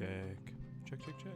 Check. Check, check, check.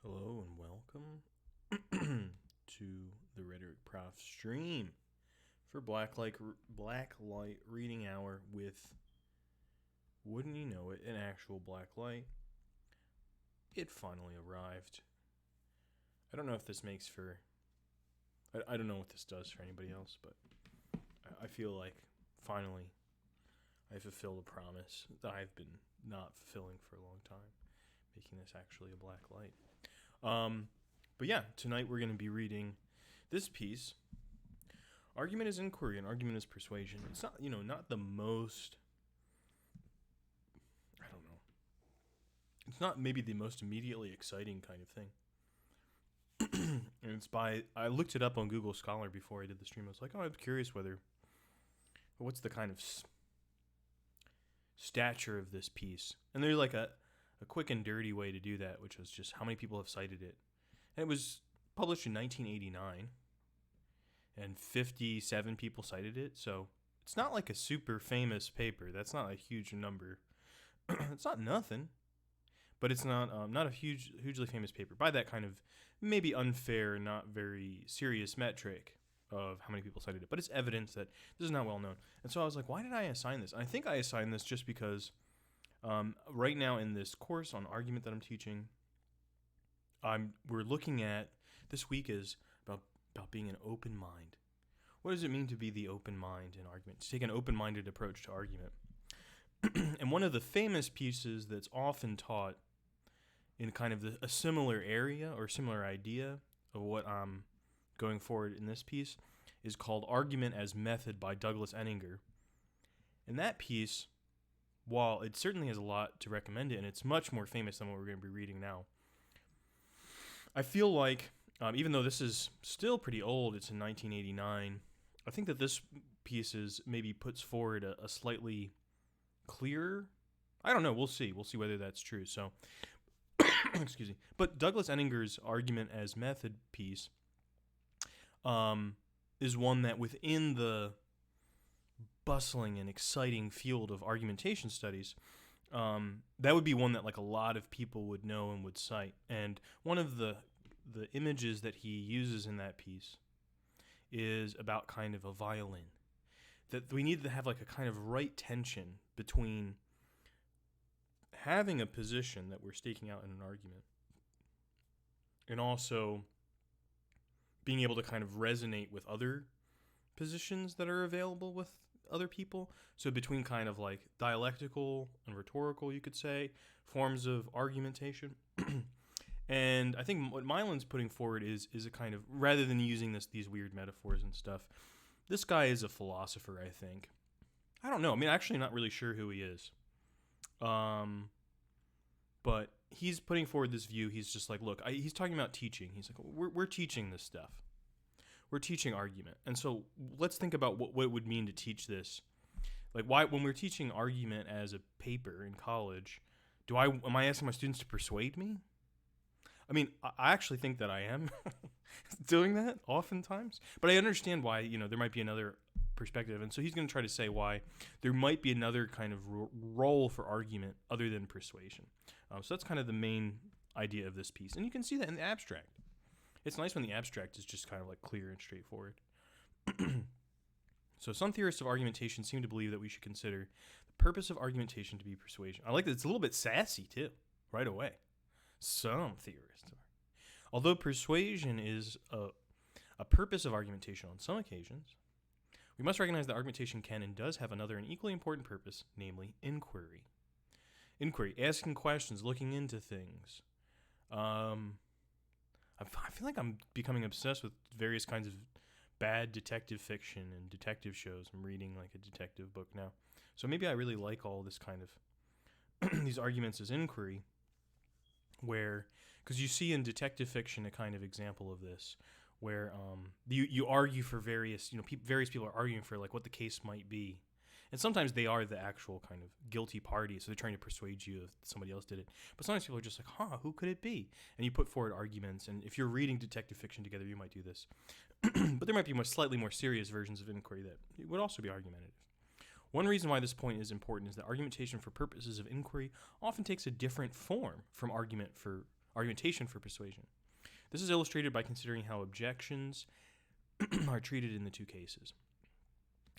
Hello and welcome to the Rhetoric Prof stream for Blacklight Reading Hour with, wouldn't you know it, an actual blacklight. It finally arrived. I don't know if this makes for... I don't know what this does for anybody else, but I feel like finally I fulfilled a promise that I've been not fulfilling for a long time, making this actually a black light. But yeah, tonight we're going to be reading this piece. Argument is inquiry and argument is persuasion. It's not, not the most, I don't know. It's not maybe the most immediately exciting kind of thing. And it's I looked it up on Google Scholar before I did the stream. I was like, I'm curious what's the kind of stature of this piece? And there's like a quick and dirty way to do that, which was just how many people have cited it. And it was published in 1989, and 57 people cited it, so it's not like a super famous paper. That's not a huge number. It's not nothing, but it's not a hugely famous paper by that kind of maybe unfair, not very serious metric of how many people cited it. But it's evidence that this is not well known. And so I was like, why did I assign this? And I think I assigned this just because right now in this course on argument that I'm teaching, we're looking at, this week is about being an open mind. What does it mean to be the open mind in argument? To take an open-minded approach to argument. And one of the famous pieces that's often taught in kind of a similar area or similar idea of what I'm going forward in this piece is called Argument as Method by Douglas Enninger. And that piece, while it certainly has a lot to recommend it, and it's much more famous than what we're going to be reading now, I feel like, even though this is still pretty old, it's in 1989, I think that this piece maybe puts forward a slightly clearer, I don't know, we'll see whether that's true. So, excuse me. But Douglas Enninger's argument as method piece is one that within the bustling and exciting field of argumentation studies, that would be one that like a lot of people would know and would cite. And one of the images that he uses in that piece is about kind of a violin. That we need to have like a kind of right tension between having a position that we're staking out in an argument and also being able to kind of resonate with other positions that are available with other people. So between kind of like dialectical and rhetorical, you could say, forms of argumentation. And I think what Milan's putting forward is a kind of, rather than using these weird metaphors and stuff, this guy is a philosopher, I think. I don't know. I mean, actually not really sure who he is. But he's putting forward this view. He's just like, look, he's talking about teaching. He's like, we're teaching this stuff. We're teaching argument. And so let's think about what it would mean to teach this. Like, why, when we're teaching argument as a paper in college, am I asking my students to persuade me? I mean, I actually think that I am doing that oftentimes, but I understand why, there might be another perspective. And so he's going to try to say why there might be another kind of role for argument other than persuasion. So that's kind of the main idea of this piece. And you can see that in the abstract. It's nice when the abstract is just kind of like clear and straightforward. So some theorists of argumentation seem to believe that we should consider the purpose of argumentation to be persuasion. I like that it's a little bit sassy too, right away. Some theorists are. Although persuasion is a purpose of argumentation on some occasions, we must recognize that argumentation can and does have another and equally important purpose, namely inquiry. Inquiry, asking questions, looking into things. I feel like I'm becoming obsessed with various kinds of bad detective fiction and detective shows. I'm reading like a detective book now. So maybe I really like all this kind of these arguments as inquiry, where, because you see in detective fiction a kind of example of this, where you argue for various people are arguing for like what the case might be, and sometimes they are the actual kind of guilty party, so they're trying to persuade you if somebody else did it. But sometimes people are just like, who could it be? And you put forward arguments, and if you're reading detective fiction together, you might do this. But there might be slightly more serious versions of inquiry that would also be argumentative. One reason why this point is important is that argumentation for purposes of inquiry often takes a different form from argumentation for persuasion. This is illustrated by considering how objections are treated in the two cases.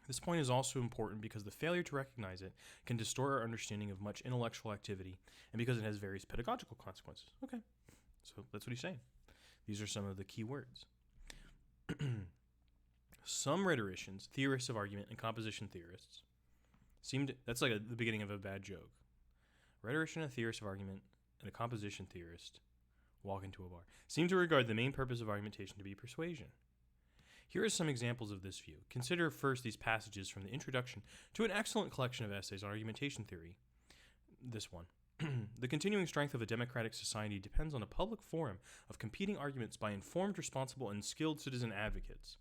This point is also important because the failure to recognize it can distort our understanding of much intellectual activity, and because it has various pedagogical consequences. Okay, so that's what he's saying. These are some of the key words. Some rhetoricians, theorists of argument, and composition theorists that's like the beginning of a bad joke. A rhetorician, a theorist of argument, and a composition theorist walk into a bar, seem to regard the main purpose of argumentation to be persuasion. Here are some examples of this view. Consider first these passages from the introduction to an excellent collection of essays on argumentation theory. This one. The continuing strength of a democratic society depends on a public forum of competing arguments by informed, responsible, and skilled citizen advocates.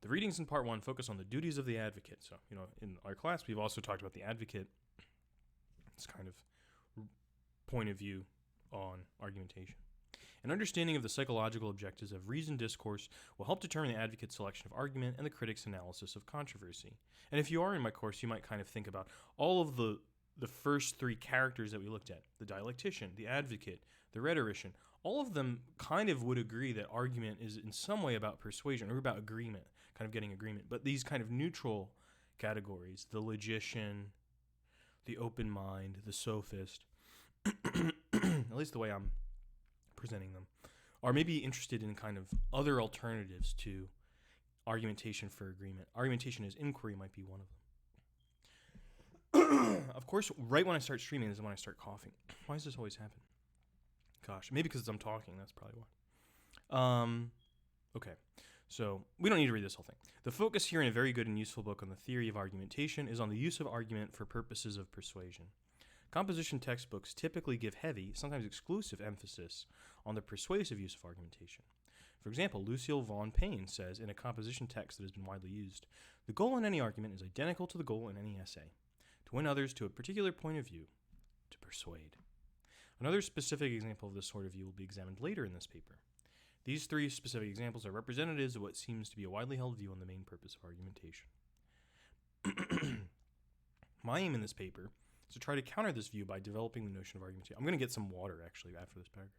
The readings in part 1 focus on the duties of the advocate. So, in our class, we've also talked about the advocate. It's kind of point of view on argumentation. An understanding of the psychological objectives of reasoned discourse will help determine the advocate's selection of argument and the critic's analysis of controversy. And if you are in my course, you might kind of think about all of the first three characters that we looked at, the dialectician, the advocate, the rhetorician. All of them kind of would agree that argument is in some way about persuasion or about agreement, kind of getting agreement. But these kind of neutral categories, the logician, the open mind, the sophist, at least the way I'm presenting them, are maybe interested in kind of other alternatives to argumentation for agreement. Argumentation as inquiry might be one of them. Of course, right when I start streaming is when I start coughing. Why does this always happen? Gosh, maybe because I'm talking. That's probably why. Okay, so we don't need to read this whole thing. The focus here in a very good and useful book on the theory of argumentation is on the use of argument for purposes of persuasion. Composition textbooks typically give heavy, sometimes exclusive emphasis on the persuasive use of argumentation. For example, Lucille Vaughan Payne says in a composition text that has been widely used, "The goal in any argument is identical to the goal in any essay, to win others to a particular point of view, to persuade." Another specific example of this sort of view will be examined later in this paper. These three specific examples are representatives of what seems to be a widely held view on the main purpose of argumentation. My aim in this paper is to try to counter this view by developing the notion of argumentation. I'm going to get some water, actually, after this paragraph.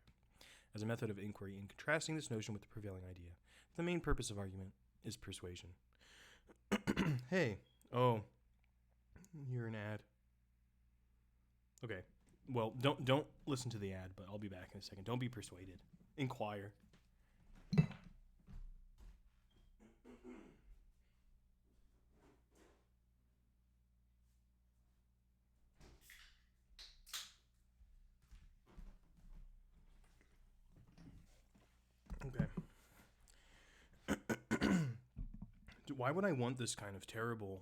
As a method of inquiry in contrasting this notion with the prevailing idea. The main purpose of argument is persuasion. Hey. Oh. You're an ad. Okay. Well, don't listen to the ad, but I'll be back in a second. Don't be persuaded. Inquire. Okay. Why would I want this kind of terrible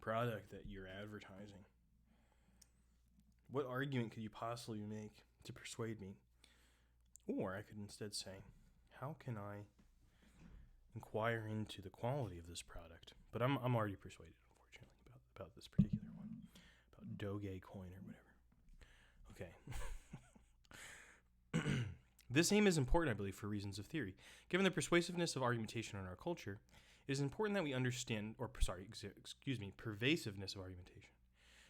product that you're advertising? What argument could you possibly make to persuade me? Or I could instead say, how can I inquire into the quality of this product? But I'm already persuaded, unfortunately, about this particular one, about Dogecoin or whatever. Okay. This aim is important, I believe, for reasons of theory. Given the persuasiveness of argumentation in our culture, it is important that we understand, pervasiveness of argumentation,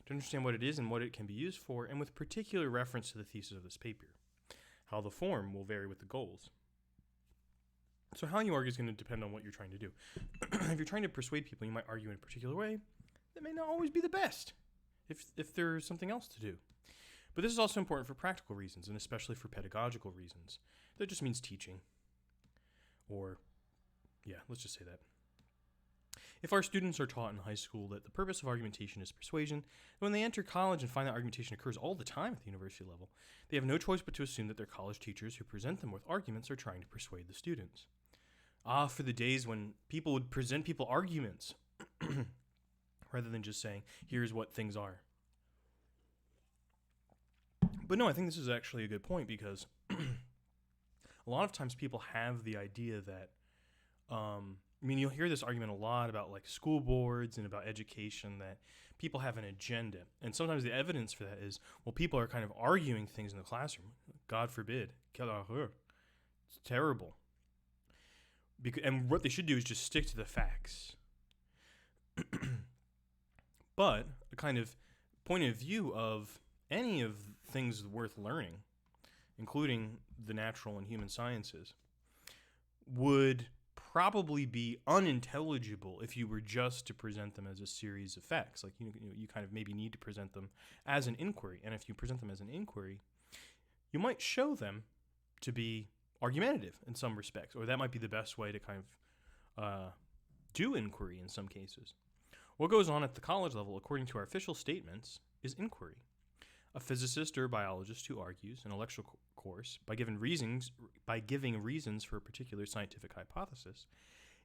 to understand what it is and what it can be used for, and with particular reference to the thesis of this paper. How the form will vary with the goals. So how you argue is going to depend on what you're trying to do. If you're trying to persuade people, you might argue in a particular way. That may not always be the best, if there's something else to do. But this is also important for practical reasons, and especially for pedagogical reasons. That just means teaching. Or, yeah, let's just say that. If our students are taught in high school that the purpose of argumentation is persuasion, and when they enter college and find that argumentation occurs all the time at the university level, they have no choice but to assume that their college teachers who present them with arguments are trying to persuade the students. Ah, for the days when people would present people arguments, rather than just saying, here's what things are. But no, I think this is actually a good point, because a lot of times people have the idea that, you'll hear this argument a lot about like school boards and about education, that people have an agenda. And sometimes the evidence for that is, well, people are kind of arguing things in the classroom. God forbid. It's terrible. And what they should do is just stick to the facts. But a kind of point of view of any of things worth learning, including the natural and human sciences, would probably be unintelligible if you were just to present them as a series of facts. Like you kind of maybe need to present them as an inquiry. And if you present them as an inquiry, you might show them to be argumentative in some respects, or that might be the best way to kind of do inquiry in some cases. What goes on at the college level, according to our official statements, is inquiry. A physicist or biologist who argues an intellectual course by giving reasons for a particular scientific hypothesis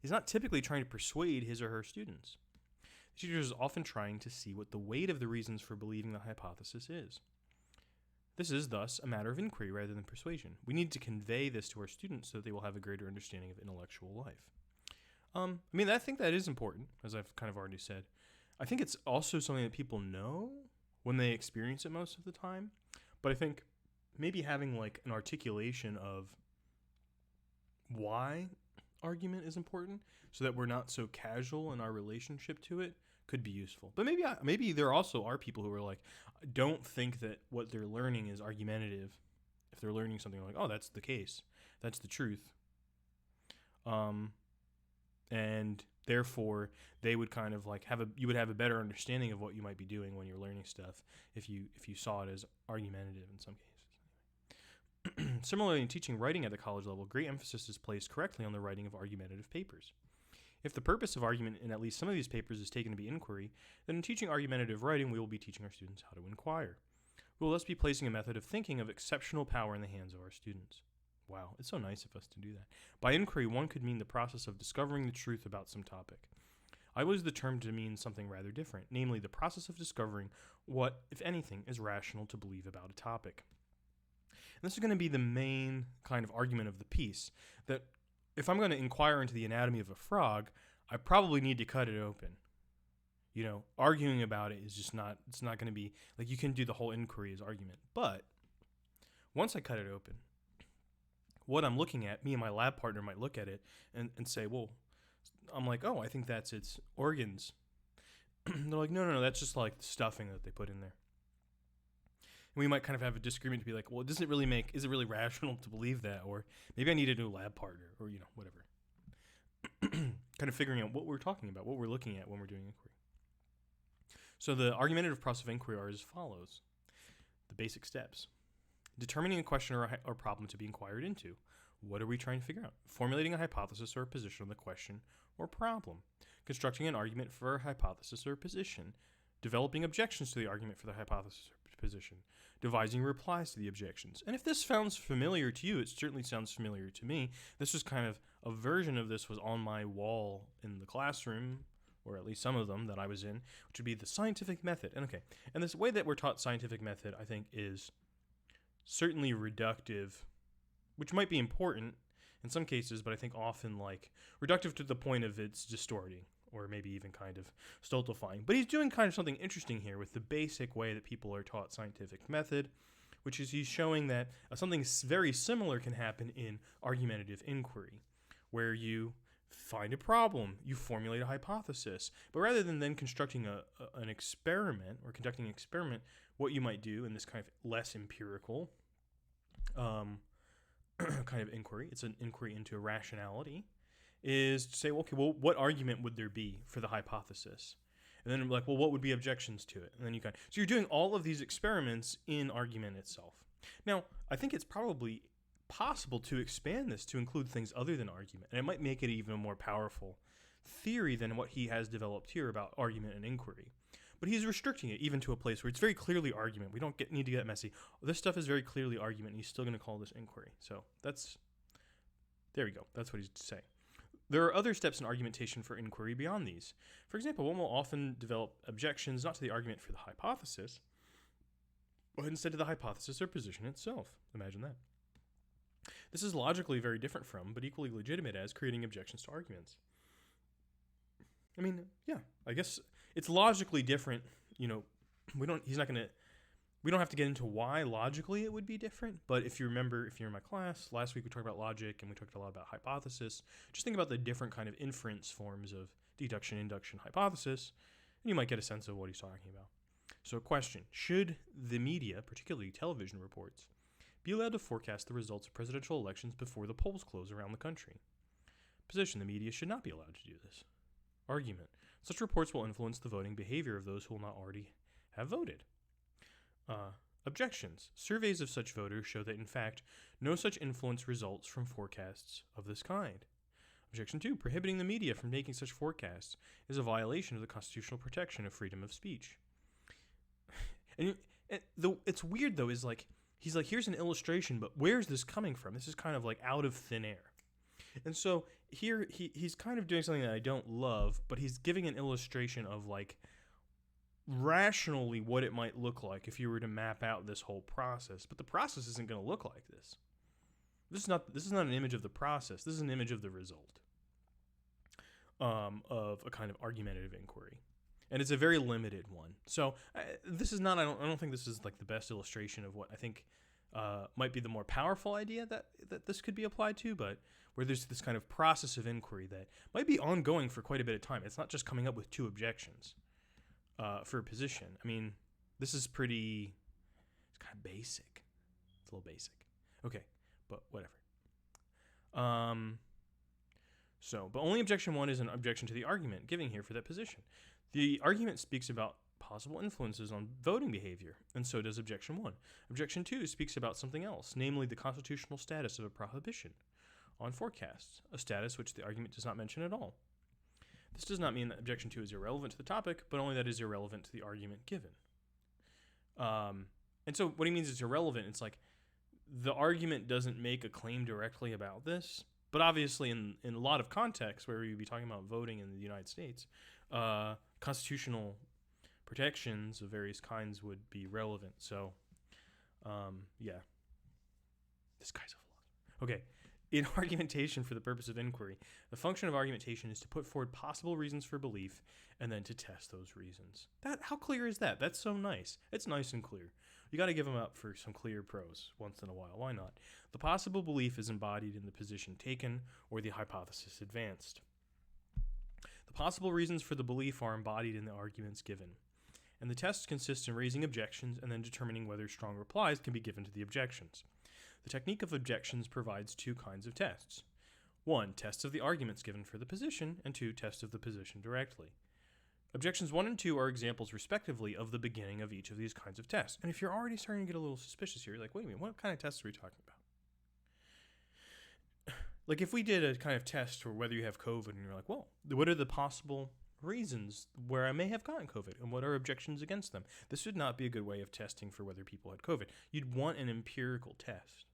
is not typically trying to persuade his or her students. The teacher is often trying to see what the weight of the reasons for believing the hypothesis is. This is thus a matter of inquiry rather than persuasion. We need to convey this to our students so that they will have a greater understanding of intellectual life. I think that is important, as I've kind of already said. I think it's also something that people know when they experience it most of the time. But I think maybe having like an articulation of why argument is important so that we're not so casual in our relationship to it could be useful. But maybe there also are people who are like, don't think that what they're learning is argumentative. If they're learning something like, oh, that's the case, that's the truth. And therefore, they would kind of like you would have a better understanding of what you might be doing when you're learning stuff if you saw it as argumentative in some cases. Similarly, in teaching writing at the college level, great emphasis is placed correctly on the writing of argumentative papers. If the purpose of argument in at least some of these papers is taken to be inquiry, then in teaching argumentative writing, we will be teaching our students how to inquire. We will thus be placing a method of thinking of exceptional power in the hands of our students. Wow, it's so nice of us to do that. By inquiry, one could mean the process of discovering the truth about some topic. I use the term to mean something rather different, namely the process of discovering what, if anything, is rational to believe about a topic. And this is going to be the main kind of argument of the piece, that if I'm going to inquire into the anatomy of a frog, I probably need to cut it open. Arguing about it is just not, it's not going to be, like, you can do the whole inquiry as argument. But Once I cut it open, what I'm looking at, me and my lab partner might look at it and say, well, I'm like, oh, I think that's its organs. They're like, no, that's just like the stuffing that they put in there. And we might kind of have a disagreement to be like, well, is it really rational to believe that? Or maybe I need a new lab partner, or, whatever. Kind of figuring out what we're talking about, what we're looking at when we're doing inquiry. So the argumentative process of inquiry are as follows. The basic steps. Determining a question or problem to be inquired into. What are we trying to figure out? Formulating a hypothesis or a position on the question or problem. Constructing an argument for a hypothesis or position. Developing objections to the argument for the hypothesis or position. Devising replies to the objections. And if this sounds familiar to you, it certainly sounds familiar to me. This was kind of a version of this was on my wall in the classroom, or at least some of them that I was in, which would be the scientific method. And this way that we're taught scientific method, I think, is certainly reductive, which might be important in some cases, but I think often like reductive to the point of it's distorting, or maybe even kind of stultifying. But he's doing kind of something interesting here with the basic way that people are taught scientific method, which is he's showing that something very similar can happen in argumentative inquiry, where you find a problem, you formulate a hypothesis, but rather than then constructing an experiment or conducting an experiment, what you might do in this kind of less empirical kind of inquiry, it's an inquiry into rationality, is to say, okay, well, what argument would there be for the hypothesis? And then like, well, what would be objections to it? And then so you're doing all of these experiments in argument itself. Now, I think it's probably possible to expand this to include things other than argument, and it might make it even a more powerful theory than what he has developed here about argument and inquiry. But he's restricting it even to a place where it's very clearly argument. We don't need to get messy. This stuff is very clearly argument, and he's still going to call this inquiry. So there we go. That's what he's saying. There are other steps in argumentation for inquiry beyond these. For example, one will often develop objections not to the argument for the hypothesis, but instead to the hypothesis or position itself. Imagine that. This is logically very different from, but equally legitimate as, creating objections to arguments. I mean, yeah, I guess it's logically different. We don't have to get into why logically it would be different, but if you remember, if you're in my class, last week we talked about logic and we talked a lot about hypothesis. Just think about the different kind of inference forms of deduction, induction, hypothesis, and you might get a sense of what he's talking about. So question, should the media, particularly television reports, be allowed to forecast the results of presidential elections before the polls close around the country? Position, the media should not be allowed to do this. Argument, such reports will influence the voting behavior of those who will not already have voted. Objections, surveys of such voters show that in fact no such influence results from forecasts of this kind. Objection 2, prohibiting the media from making such forecasts is a violation of the constitutional protection of freedom of speech. And it's weird though, is like, he's like, here's an illustration, but where's this coming from? This is kind of like out of thin air. And so here he's kind of doing something that I don't love, but he's giving an illustration of like rationally what it might look like if you were to map out this whole process. But the process isn't going to look like this. This is not an image of the process. This is an image of the result of a kind of argumentative inquiry. And it's a very limited one. So this is not, I don't think this is like the best illustration of what I think might be the more powerful idea that this could be applied to, but where there's this kind of process of inquiry that might be ongoing for quite a bit of time. It's not just coming up with two objections for a position. I mean, this is it's kind of basic. It's a little basic. Okay, but whatever. But only objection 1 is an objection to the argument giving here for that position. The argument speaks about possible influences on voting behavior, and so does objection 1. Objection 2 speaks about something else, namely the constitutional status of a prohibition on forecasts, a status which the argument does not mention at all. This does not mean that objection 2 is irrelevant to the topic, but only that it is irrelevant to the argument given. And so what he means is irrelevant. It's like the argument doesn't make a claim directly about this, but obviously in a lot of contexts where we'd be talking about voting in the United States, constitutional protections of various kinds would be relevant. So, yeah. This guy's a philosopher. Okay. In argumentation for the purpose of inquiry, the function of argumentation is to put forward possible reasons for belief and then to test those reasons. How clear is that? That's so nice. It's nice and clear. You got to give them up for some clear prose once in a while. Why not? The possible belief is embodied in the position taken or the hypothesis advanced. The possible reasons for the belief are embodied in the arguments given. And the test consists in raising objections and then determining whether strong replies can be given to the objections. The technique of objections provides two kinds of tests. 1. Tests of the arguments given for the position, and 2. Tests of the position directly. Objections 1 and 2 are examples, respectively, of the beginning of each of these kinds of tests. And if you're already starting to get a little suspicious here, you're like, wait a minute, what kind of tests are we talking about? Like if we did a kind of test for whether you have COVID, and you're like, well, what are the possible reasons where I may have gotten COVID, and what are objections against them? This would not be a good way of testing for whether people had COVID. You'd want an empirical test.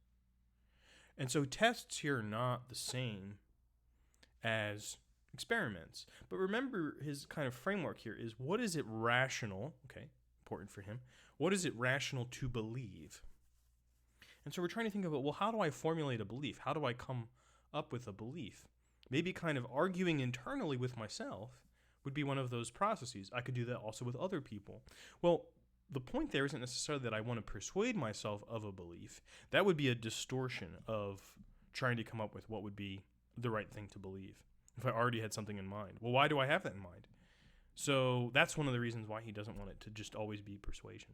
And so tests here are not the same as experiments. But remember, his kind of framework here is, what is it rational, okay, important for him, what is it rational to believe? And so we're trying to think about, well, how do I formulate a belief? How do I come up with a belief? Maybe kind of arguing internally with myself would be one of those processes. I could do that also with other people. Well, the point there isn't necessarily that I want to persuade myself of a belief. That would be a distortion of trying to come up with what would be the right thing to believe if I already had something in mind. Well, why do I have that in mind? So that's one of the reasons why he doesn't want it to just always be persuasion.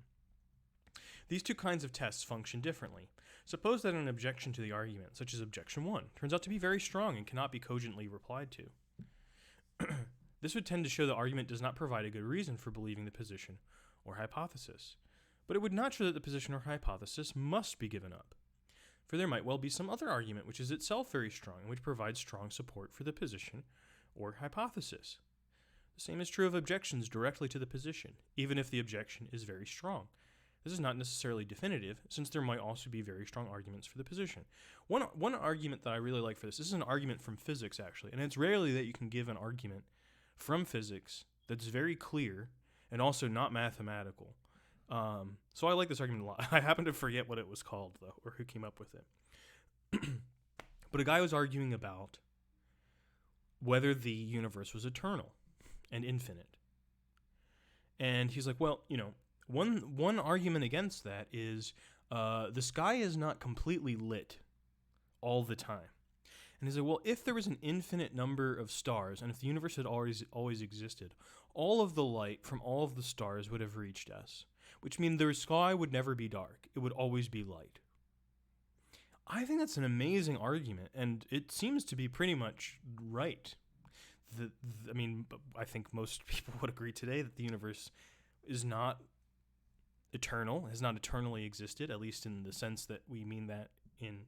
These two kinds of tests function differently. Suppose that an objection to the argument, such as objection 1, turns out to be very strong and cannot be cogently replied to. This would tend to show the argument does not provide a good reason for believing the position or hypothesis, but it would not show that the position or hypothesis must be given up. For there might well be some other argument which is itself very strong and which provides strong support for the position or hypothesis. The same is true of objections directly to the position, even if the objection is very strong. This is not necessarily definitive, since there might also be very strong arguments for the position. One argument that I really like for this is an argument from physics, actually, and it's rarely that you can give an argument from physics that's very clear and also not mathematical. So I like this argument a lot. I happen to forget what it was called, though, or who came up with it. But a guy was arguing about whether the universe was eternal and infinite. And he's like, well, one argument against that is the sky is not completely lit all the time. And he's like, well, if there was an infinite number of stars, and if the universe had always existed, all of the light from all of the stars would have reached us, which means the sky would never be dark. It would always be light. I think that's an amazing argument, and it seems to be pretty much right. I think most people would agree today that the universe is not eternal, has not eternally existed, at least in the sense that we mean that in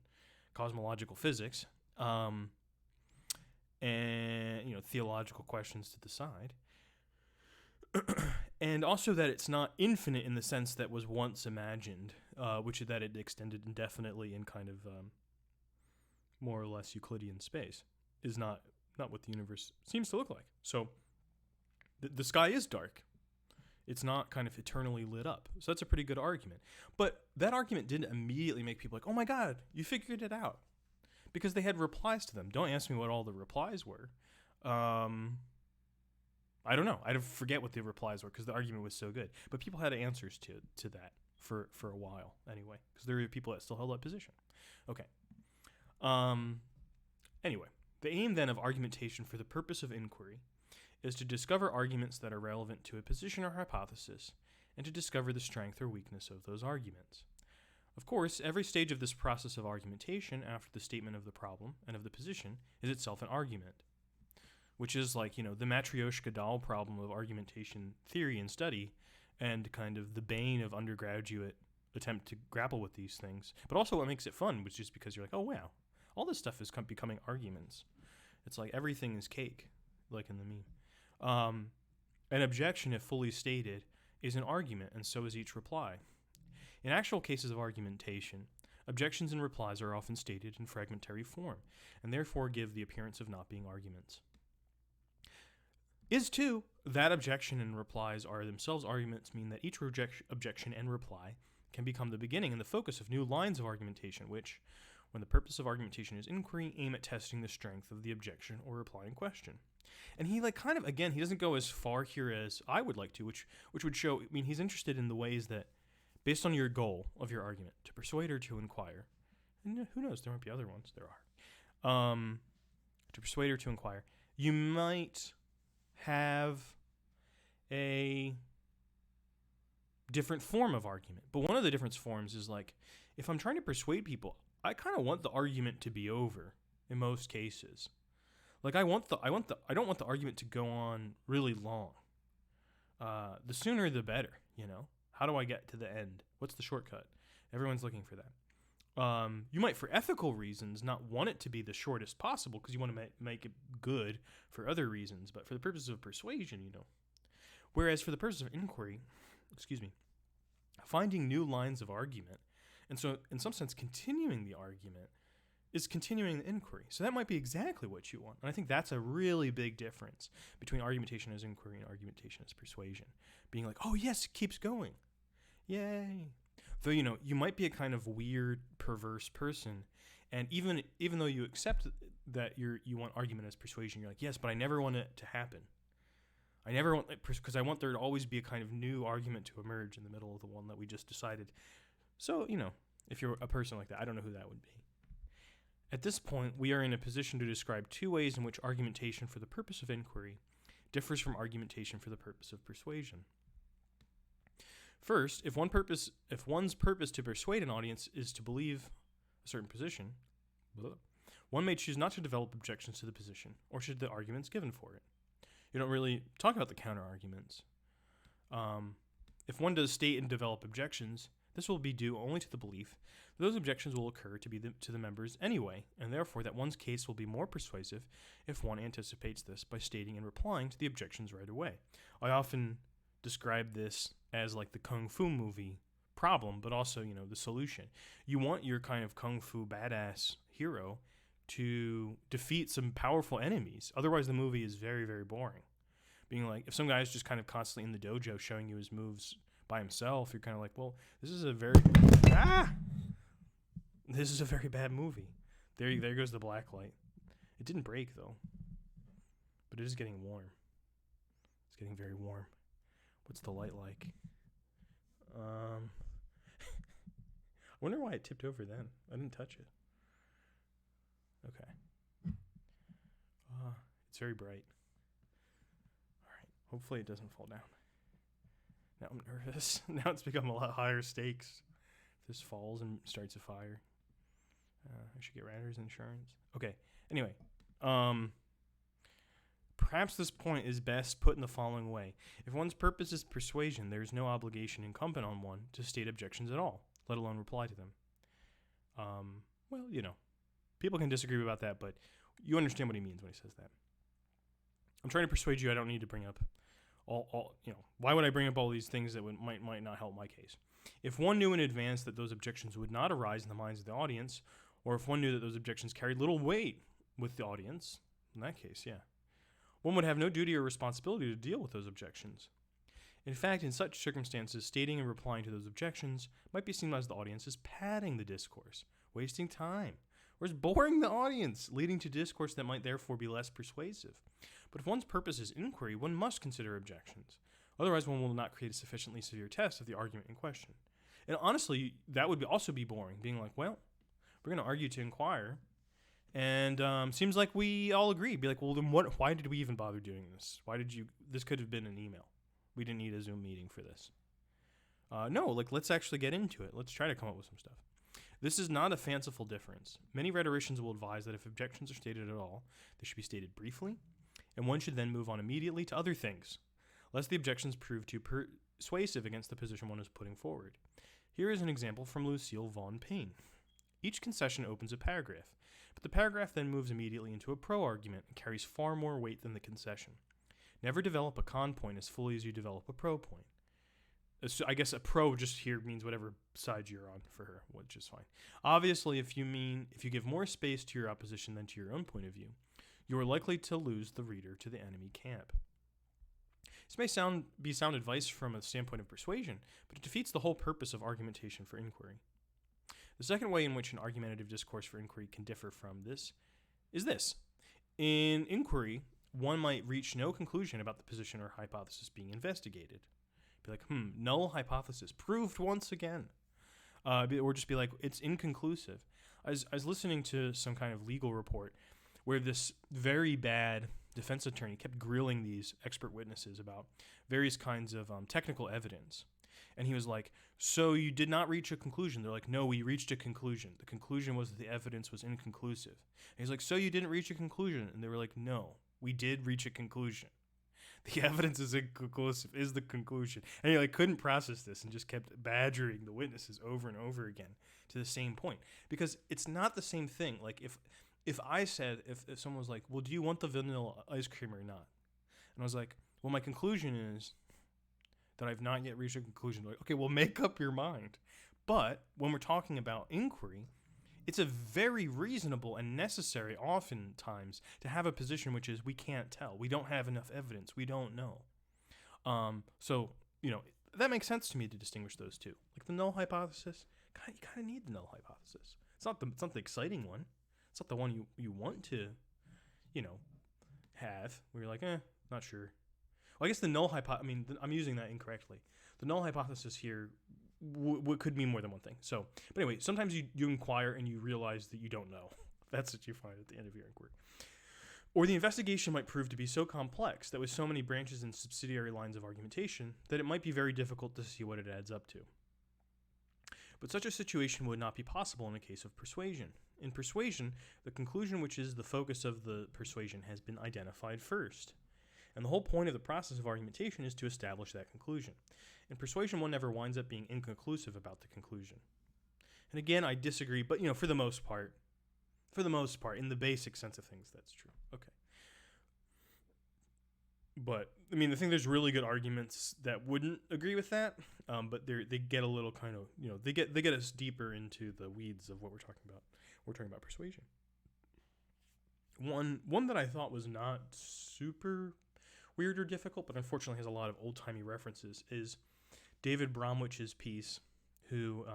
cosmological physics. And theological questions to the side. And also that it's not infinite in the sense that was once imagined, which is that it extended indefinitely in kind of more or less Euclidean space, is not what the universe seems to look like. So the sky is dark. It's not kind of eternally lit up. So that's a pretty good argument. But that argument didn't immediately make people like, oh my God, you figured it out. Because they had replies to them. Don't ask me what all the replies were. I don't know. I forget what the replies were because the argument was so good. But people had answers to that for a while anyway. Because there were people that still held that position. Okay. Anyway, the aim then of argumentation for the purpose of inquiry is to discover arguments that are relevant to a position or hypothesis and to discover the strength or weakness of those arguments. Of course, every stage of this process of argumentation after the statement of the problem and of the position is itself an argument, which is like, the Matryoshka doll problem of argumentation theory and study and kind of the bane of undergraduate attempt to grapple with these things. But also what makes it fun, which is because you're like, oh, wow, all this stuff is becoming arguments. It's like everything is cake, like in the meme. An objection, if fully stated, is an argument, and so is each reply. In actual cases of argumentation, objections and replies are often stated in fragmentary form, and therefore give the appearance of not being arguments. Is too that objection and replies are themselves arguments mean that each objection and reply can become the beginning and the focus of new lines of argumentation, which, When the purpose of argumentation is inquiry, aim at testing the strength of the objection or reply in question. And he he doesn't go as far here as I would like to, which would show, he's interested in the ways that, based on your goal of your argument, to persuade or to inquire, and who knows, there might be other ones, there are, to persuade or to inquire, you might have a different form of argument. But one of the different forms is if I'm trying to persuade people, I kind of want the argument to be over in most cases. I don't want the argument to go on really long. The sooner the better, How do I get to the end? What's the shortcut? Everyone's looking for that. You might, for ethical reasons, not want it to be the shortest possible because you want to make it good for other reasons. But for the purposes of persuasion, Whereas for the purpose of inquiry, finding new lines of argument, and so in some sense continuing the argument, is continuing the inquiry. So that might be exactly what you want. And I think that's a really big difference between argumentation as inquiry and argumentation as persuasion. Being like, oh yes, it keeps going. Yay. Though, you might be a kind of weird, perverse person, and even though you accept that you want argument as persuasion, you're like, yes, but I never want it to happen. I never want, because I want there to always be a kind of new argument to emerge in the middle of the one that we just decided. So, if you're a person like that, I don't know who that would be. At this point, we are in a position to describe two ways in which argumentation for the purpose of inquiry differs from argumentation for the purpose of persuasion. First, if one's purpose to persuade an audience is to believe a certain position, one may choose not to develop objections to the position, or should the arguments given for it. You don't really talk about the counter-arguments. If one does state and develop objections, this will be due only to the belief that those objections will occur to the members anyway, and therefore that one's case will be more persuasive if one anticipates this by stating and replying to the objections right away. I often describe this as the Kung Fu movie problem, but also, the solution. You want your kind of Kung Fu badass hero to defeat some powerful enemies. Otherwise, the movie is very, very boring. Being if some guy's just kind of constantly in the dojo showing you his moves by himself, you're kind of well, this is a very bad movie. There goes the black light. It didn't break though, but it is getting warm. It's getting very warm. What's the light like? I wonder why it tipped over then. I didn't touch it. Okay. It's very bright. All right. Hopefully it doesn't fall down. Now I'm nervous. Now it's become a lot higher stakes. If this falls and starts a fire, I should get renter's insurance. Okay. Anyway, perhaps this point is best put in the following way. If one's purpose is persuasion, there is no obligation incumbent on one to state objections at all, let alone reply to them. People can disagree about that, but you understand what he means when he says that. I'm trying to persuade you I don't need to bring up why would I bring up all these things that might not help my case? If one knew in advance that those objections would not arise in the minds of the audience, or if one knew that those objections carried little weight with the audience, in that case, yeah, one would have no duty or responsibility to deal with those objections. In fact, in such circumstances, stating and replying to those objections might be seen as the audience as padding the discourse, wasting time, or as boring the audience, leading to discourse that might therefore be less persuasive. But if one's purpose is inquiry, one must consider objections. Otherwise, one will not create a sufficiently severe test of the argument in question. And honestly, that would also be boring, being we're going to argue to inquire, and seems like we all agree. Be well, then why did we even bother doing this? This could have been an email. We didn't need a Zoom meeting for this. No, let's actually get into it. Let's try to come up with some stuff. This is not a fanciful difference. Many rhetoricians will advise that if objections are stated at all, they should be stated briefly, and one should then move on immediately to other things, lest the objections prove too persuasive against the position one is putting forward. Here is an example from Lucille Von Payne. Each concession opens a paragraph, but the paragraph then moves immediately into a pro-argument and carries far more weight than the concession. Never develop a con point as fully as you develop a pro point. So I guess a pro just here means whatever side you're on for her, which is fine. Obviously, if you give more space to your opposition than to your own point of view, you are likely to lose the reader to the enemy camp. This may be sound advice from a standpoint of persuasion, but it defeats the whole purpose of argumentation for inquiry. The second way in which an argumentative discourse for inquiry can differ from this is this. In inquiry, one might reach no conclusion about the position or hypothesis being investigated. Be like, null hypothesis, proved once again. Or just be like, it's inconclusive. I was listening to some kind of legal report where this very bad defense attorney kept grilling these expert witnesses about various kinds of technical evidence. And he was like, so you did not reach a conclusion? They're like, no, we reached a conclusion. The conclusion was that the evidence was inconclusive. And he's like, so you didn't reach a conclusion? And they were like, no, we did reach a conclusion. The evidence is inconclusive, is the conclusion. And he couldn't process this and just kept badgering the witnesses over and over again to the same point. Because it's not the same thing. Like if I said, if someone was like, well, do you want the vanilla ice cream or not? And I was like, well, my conclusion is that I've not yet reached a conclusion. Like, okay, well, make up your mind. But when we're talking about inquiry, it's a very reasonable and necessary oftentimes to have a position which is we can't tell. We don't have enough evidence. We don't know. So, that makes sense to me to distinguish those two. Like the null hypothesis, you kind of need the null hypothesis. It's not the exciting one. It's not the one you want to, have. Where you're like, not sure. Well, I guess the null hypothesis, I'm using that incorrectly. The null hypothesis here could mean more than one thing. So, but anyway, sometimes you inquire and you realize that you don't know. That's what you find at the end of your inquiry. Or the investigation might prove to be so complex that with so many branches and subsidiary lines of argumentation that it might be very difficult to see what it adds up to. But such a situation would not be possible in a case of persuasion. In persuasion, the conclusion which is the focus of the persuasion has been identified first. And the whole point of the process of argumentation is to establish that conclusion. In persuasion, one never winds up being inconclusive about the conclusion. And again, I disagree, but for the most part, in the basic sense of things, that's true. Okay. But I think there's really good arguments that wouldn't agree with that, but they get a little kind of they get us deeper into the weeds of what we're talking about. We're talking about persuasion. One that I thought was not super weird or difficult, but unfortunately has a lot of old-timey references, is David Bromwich's piece, who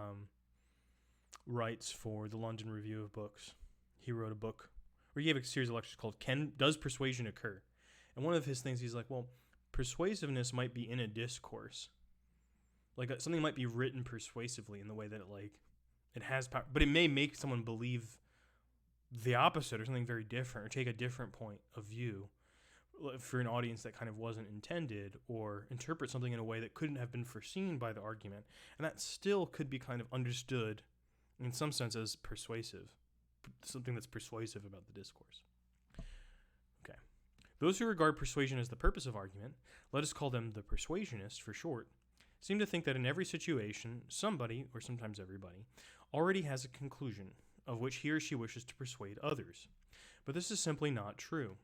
writes for the London Review of Books. He wrote a book, or he gave a series of lectures called Does Persuasion Occur? And one of his things, he's like, well, persuasiveness might be in a discourse. Like something might be written persuasively in the way that it has power, but it may make someone believe the opposite or something very different, or take a different point of view for an audience that kind of wasn't intended, or interpret something in a way that couldn't have been foreseen by the argument. And that still could be kind of understood in some sense as persuasive, something that's persuasive about the discourse. Okay. Those who regard persuasion as the purpose of argument, let us call them the persuasionists for short, seem to think that in every situation, somebody, or sometimes everybody, already has a conclusion of which he or she wishes to persuade others. But this is simply not true.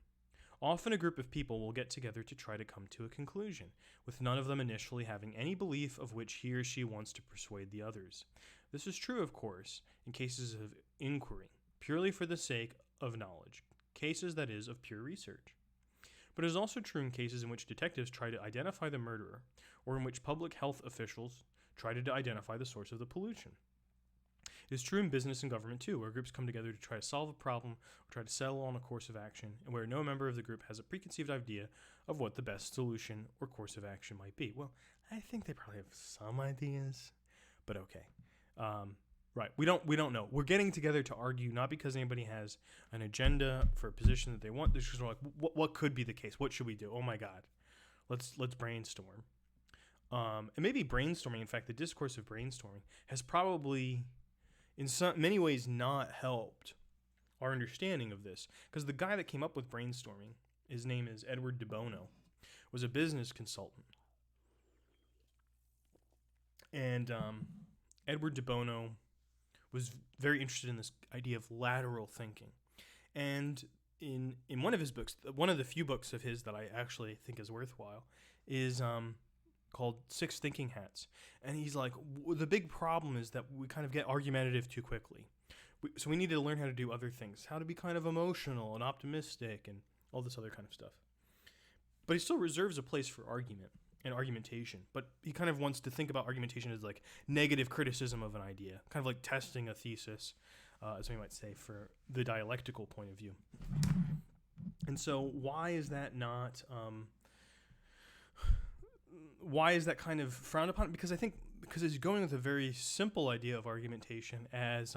Often a group of people will get together to try to come to a conclusion, with none of them initially having any belief of which he or she wants to persuade the others. This is true, of course, in cases of inquiry, purely for the sake of knowledge, cases, that is, of pure research. But it is also true in cases in which detectives try to identify the murderer, or in which public health officials try to identify the source of the pollution. It is true in business and government too, where groups come together to try to solve a problem or try to settle on a course of action, and where no member of the group has a preconceived idea of what the best solution or course of action might be. Well, I think they probably have some ideas, but okay. Right, we don't know. We're getting together to argue not because anybody has an agenda for a position that they want. They're just like, what could be the case? What should we do? Oh my God, let's brainstorm. And maybe brainstorming, in fact, the discourse of brainstorming has probably in many ways not helped our understanding of this, because the guy that came up with brainstorming, his name is Edward de Bono, was a business consultant. And Edward de Bono was very interested in this idea of lateral thinking. And in one of his books, one of the few books of his that I actually think is worthwhile, is called Six Thinking Hats. And he's like, the big problem is that we kind of get argumentative too quickly. So we need to learn how to do other things, how to be kind of emotional and optimistic and all this other kind of stuff. But he still reserves a place for argument. and argumentation, but he kind of wants to think about argumentation as like negative criticism of an idea, kind of like testing a thesis, as we might say, for the dialectical point of view. And so why is that not, why is that kind of frowned upon? Because it's going with a very simple idea of argumentation as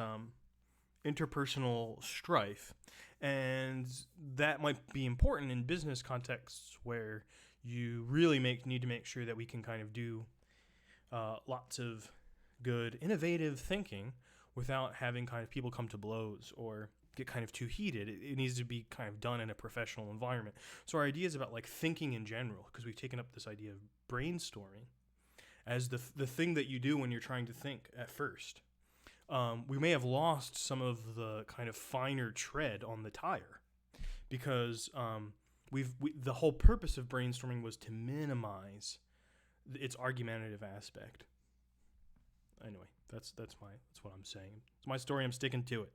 interpersonal strife. And that might be important in business contexts where you really need to make sure that we can kind of do lots of good, innovative thinking without having kind of people come to blows or get kind of too heated. It needs to be kind of done in a professional environment. So our idea is about like thinking in general, because we've taken up this idea of brainstorming as the thing that you do when you're trying to think at first. We may have lost some of the kind of finer tread on the tire because the whole purpose of brainstorming was to minimize its argumentative aspect. Anyway, that's what I'm saying. It's my story. I'm sticking to it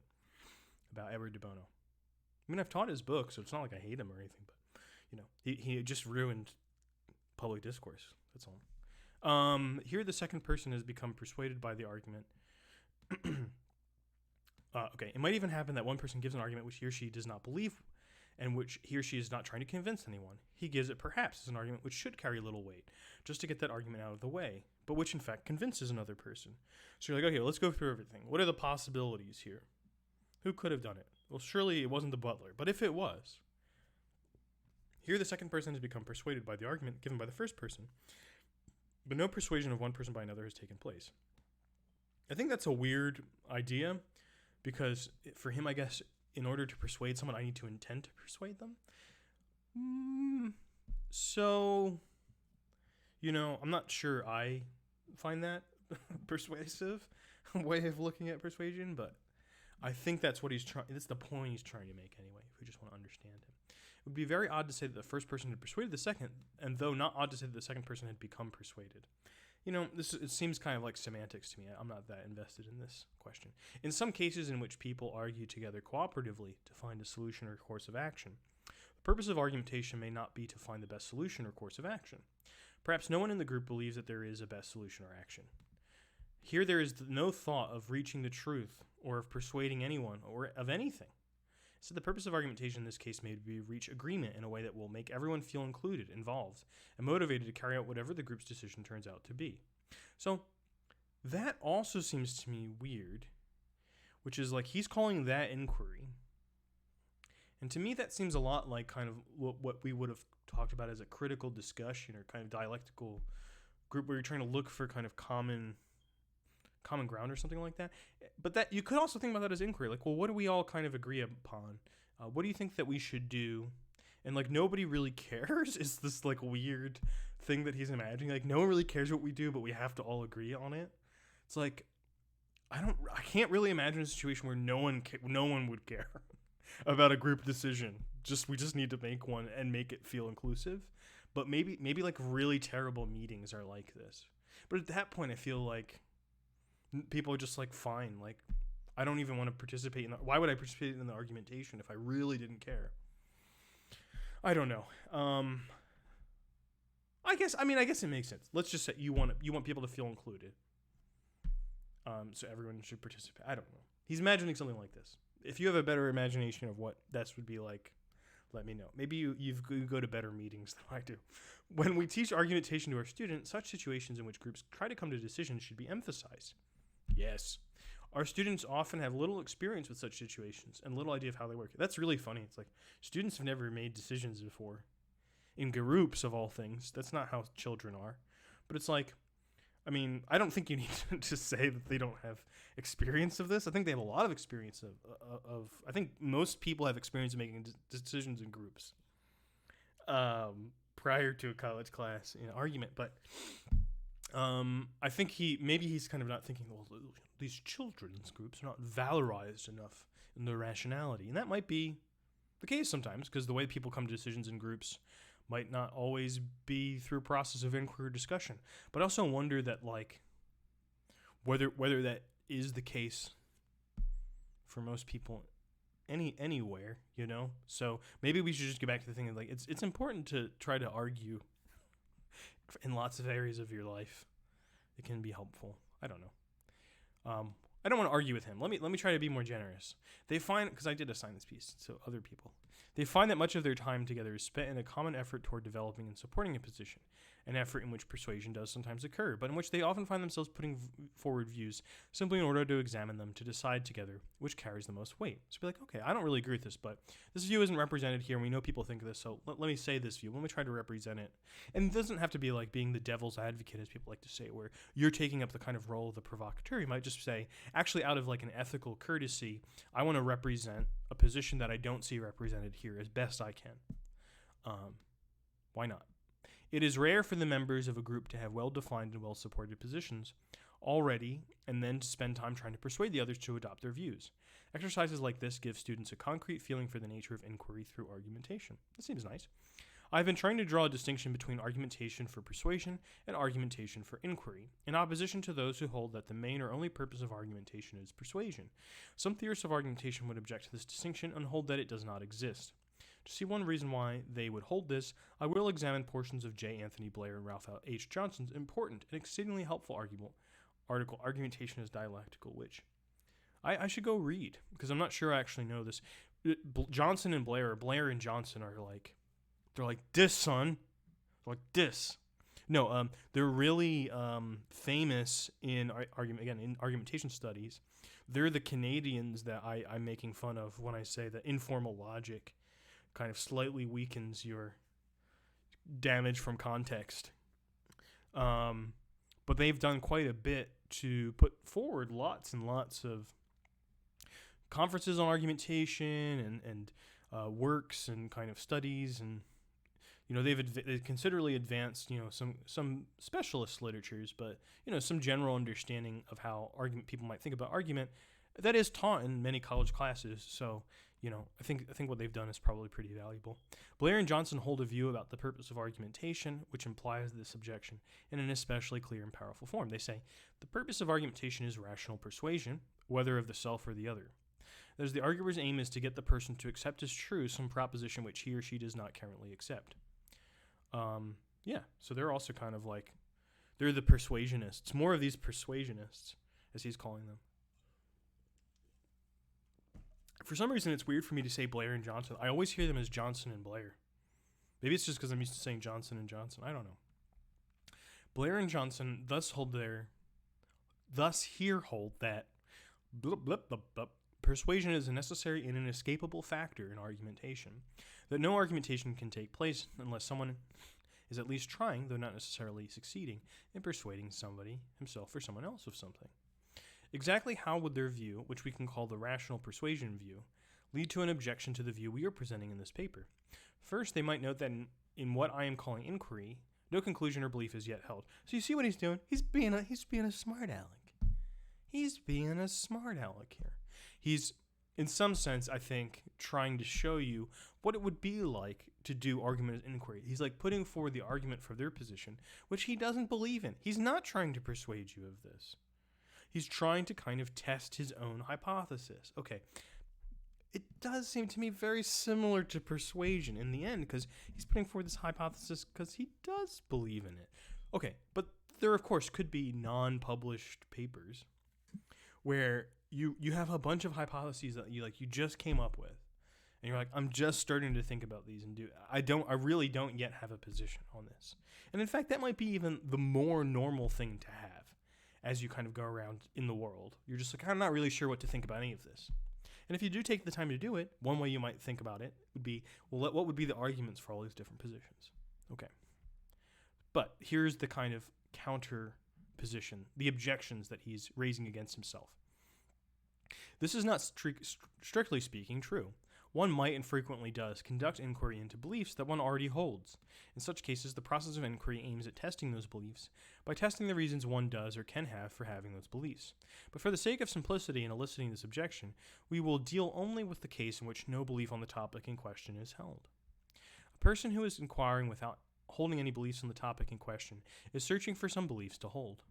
about Edward de Bono. I mean, I've taught his book, so it's not like I hate him or anything, but he just ruined public discourse. That's all. Here, the second person has become persuaded by the argument. Okay, it might even happen that one person gives an argument which he or she does not believe and which he or she is not trying to convince anyone. He gives it perhaps as an argument which should carry little weight, just to get that argument out of the way, but which in fact convinces another person. So you're like, okay, well, let's go through everything. What are the possibilities here? Who could have done it? Well, surely it wasn't the butler, but if it was, here the second person has become persuaded by the argument given by the first person, but no persuasion of one person by another has taken place. I think that's a weird idea because for him, I guess, in order to persuade someone, I need to intend to persuade them. So, I'm not sure I find that persuasive way of looking at persuasion, but I think that's that's the point he's trying to make anyway, if we just want to understand him. It would be very odd to say that the first person had persuaded the second, and though not odd to say that the second person had become persuaded. It seems kind of like semantics to me. I'm not that invested in this question. In some cases in which people argue together cooperatively to find a solution or course of action, the purpose of argumentation may not be to find the best solution or course of action. Perhaps no one in the group believes that there is a best solution or action. Here there is no thought of reaching the truth or of persuading anyone or of anything. So the purpose of argumentation in this case may be to reach agreement in a way that will make everyone feel included, involved, and motivated to carry out whatever the group's decision turns out to be. So that also seems to me weird, which is like he's calling that inquiry. And to me that seems a lot like kind of what we would have talked about as a critical discussion or kind of dialectical group where you're trying to look for kind of common ground or something like that. But that you could also think about that as inquiry. Like, well, what do we all kind of agree upon? What do you think that we should do? And like nobody really cares. It's this like weird thing that he's imagining. Like no one really cares what we do, but we have to all agree on it. It's like I can't really imagine a situation where no one would care about a group decision. We just need to make one and make it feel inclusive. But maybe like really terrible meetings are like this. But at that point, I feel like people are just like, fine, like I don't even want to participate in why would I participate in the argumentation if I really didn't care? I don't know. I guess it makes sense. Let's just say you want people to feel included. So everyone should participate. I don't know. He's imagining something like this. If you have a better imagination of what this would be like, let me know. Maybe you go to better meetings than I do. When we teach argumentation to our students, such situations in which groups try to come to decisions should be emphasized. Yes. Our students often have little experience with such situations and little idea of how they work. That's really funny. It's like students have never made decisions before. In groups, of all things. That's not how children are. But it's like, I mean, I don't think you need to say that they don't have experience of this. I think they have a lot of experience of I think most people have experience of making decisions in groups prior to a college class in argument. But I think he's kind of not thinking, well, these children's groups are not valorized enough in their rationality. And that might be the case sometimes, because the way people come to decisions in groups might not always be through a process of inquiry or discussion. But I also wonder that, like, whether that is the case for most people anywhere, So maybe we should just get back to the thing of, like, it's important to try to argue in lots of areas of your life. It can be helpful. I don't know. I don't want to argue with him. Let me try to be more generous. They find, because I did assign this piece to other people, they find that much of their time together is spent in a common effort toward developing and supporting a position, an effort in which persuasion does sometimes occur, but in which they often find themselves putting forward views simply in order to examine them to decide together which carries the most weight. So be like, okay, I don't really agree with this, but this view isn't represented here, and we know people think of this, so let me say this view. Let me try to represent it. And it doesn't have to be like being the devil's advocate, as people like to say, where you're taking up the kind of role of the provocateur. You might just say, actually, out of like an ethical courtesy, I want to represent a position that I don't see represented here as best I can. Why not? It is rare for the members of a group to have well-defined and well-supported positions already, and then to spend time trying to persuade the others to adopt their views. Exercises like this give students a concrete feeling for the nature of inquiry through argumentation. That seems nice. I've been trying to draw a distinction between argumentation for persuasion and argumentation for inquiry, in opposition to those who hold that the main or only purpose of argumentation is persuasion. Some theorists of argumentation would object to this distinction and hold that it does not exist. To see one reason why they would hold this, I will examine portions of J. Anthony Blair and Ralph H. Johnson's important and exceedingly helpful article, Argumentation as Dialectical, which I should go read, because I'm not sure I actually know this. Johnson and Blair, or Blair and Johnson are like, they're like, this, son. They're like, this. No, they're really famous in argumentation studies. They're the Canadians that I'm making fun of when I say that informal logic kind of slightly weakens your damage from context. But they've done quite a bit to put forward lots and lots of conferences on argumentation and works and kind of studies, and they've considerably advanced some specialist literatures, but some general understanding of how people might think about argument that is taught in many college classes. So I think what they've done is probably pretty valuable. Blair and Johnson hold a view about the purpose of argumentation, which implies this objection in an especially clear and powerful form. They say, the purpose of argumentation is rational persuasion, whether of the self or the other. That is, the arguer's aim is to get the person to accept as true some proposition which he or she does not currently accept. So they're also kind of like, they're the persuasionists, more of these persuasionists, as he's calling them. For some reason, it's weird for me to say Blair and Johnson. I always hear them as Johnson and Blair. Maybe it's just because I'm used to saying Johnson and Johnson. I don't know. Blair and Johnson thus hold that persuasion is a necessary and inescapable factor in argumentation, that no argumentation can take place unless someone is at least trying, though not necessarily succeeding, in persuading somebody, himself or someone else, of something. Exactly how would their view, which we can call the rational persuasion view, lead to an objection to the view we are presenting in this paper? First, they might note that in what I am calling inquiry, no conclusion or belief is yet held. So you see what he's doing? He's being a smart aleck. He's being a smart aleck here. He's, in some sense, I think, trying to show you what it would be like to do argument as inquiry. He's like putting forward the argument for their position, which he doesn't believe in. He's not trying to persuade you of this. He's trying to kind of test his own hypothesis. Okay, it does seem to me very similar to persuasion in the end, because he's putting forward this hypothesis because he does believe in it. Okay, but there, of course, could be non-published papers where you have a bunch of hypotheses that you just came up with, and you're like, I'm just starting to think about these and I really don't yet have a position on this. And in fact, that might be even the more normal thing to have as you kind of go around in the world. You're just like, I'm not really sure what to think about any of this. And if you do take the time to do it, one way you might think about it would be, well, what would be the arguments for all these different positions? Okay. But here's the kind of counter position, the objections that he's raising against himself. This is not strictly speaking true. One might and frequently does conduct inquiry into beliefs that one already holds. In such cases, the process of inquiry aims at testing those beliefs by testing the reasons one does or can have for having those beliefs. But for the sake of simplicity in eliciting this objection, we will deal only with the case in which no belief on the topic in question is held. A person who is inquiring without holding any beliefs on the topic in question is searching for some beliefs to hold.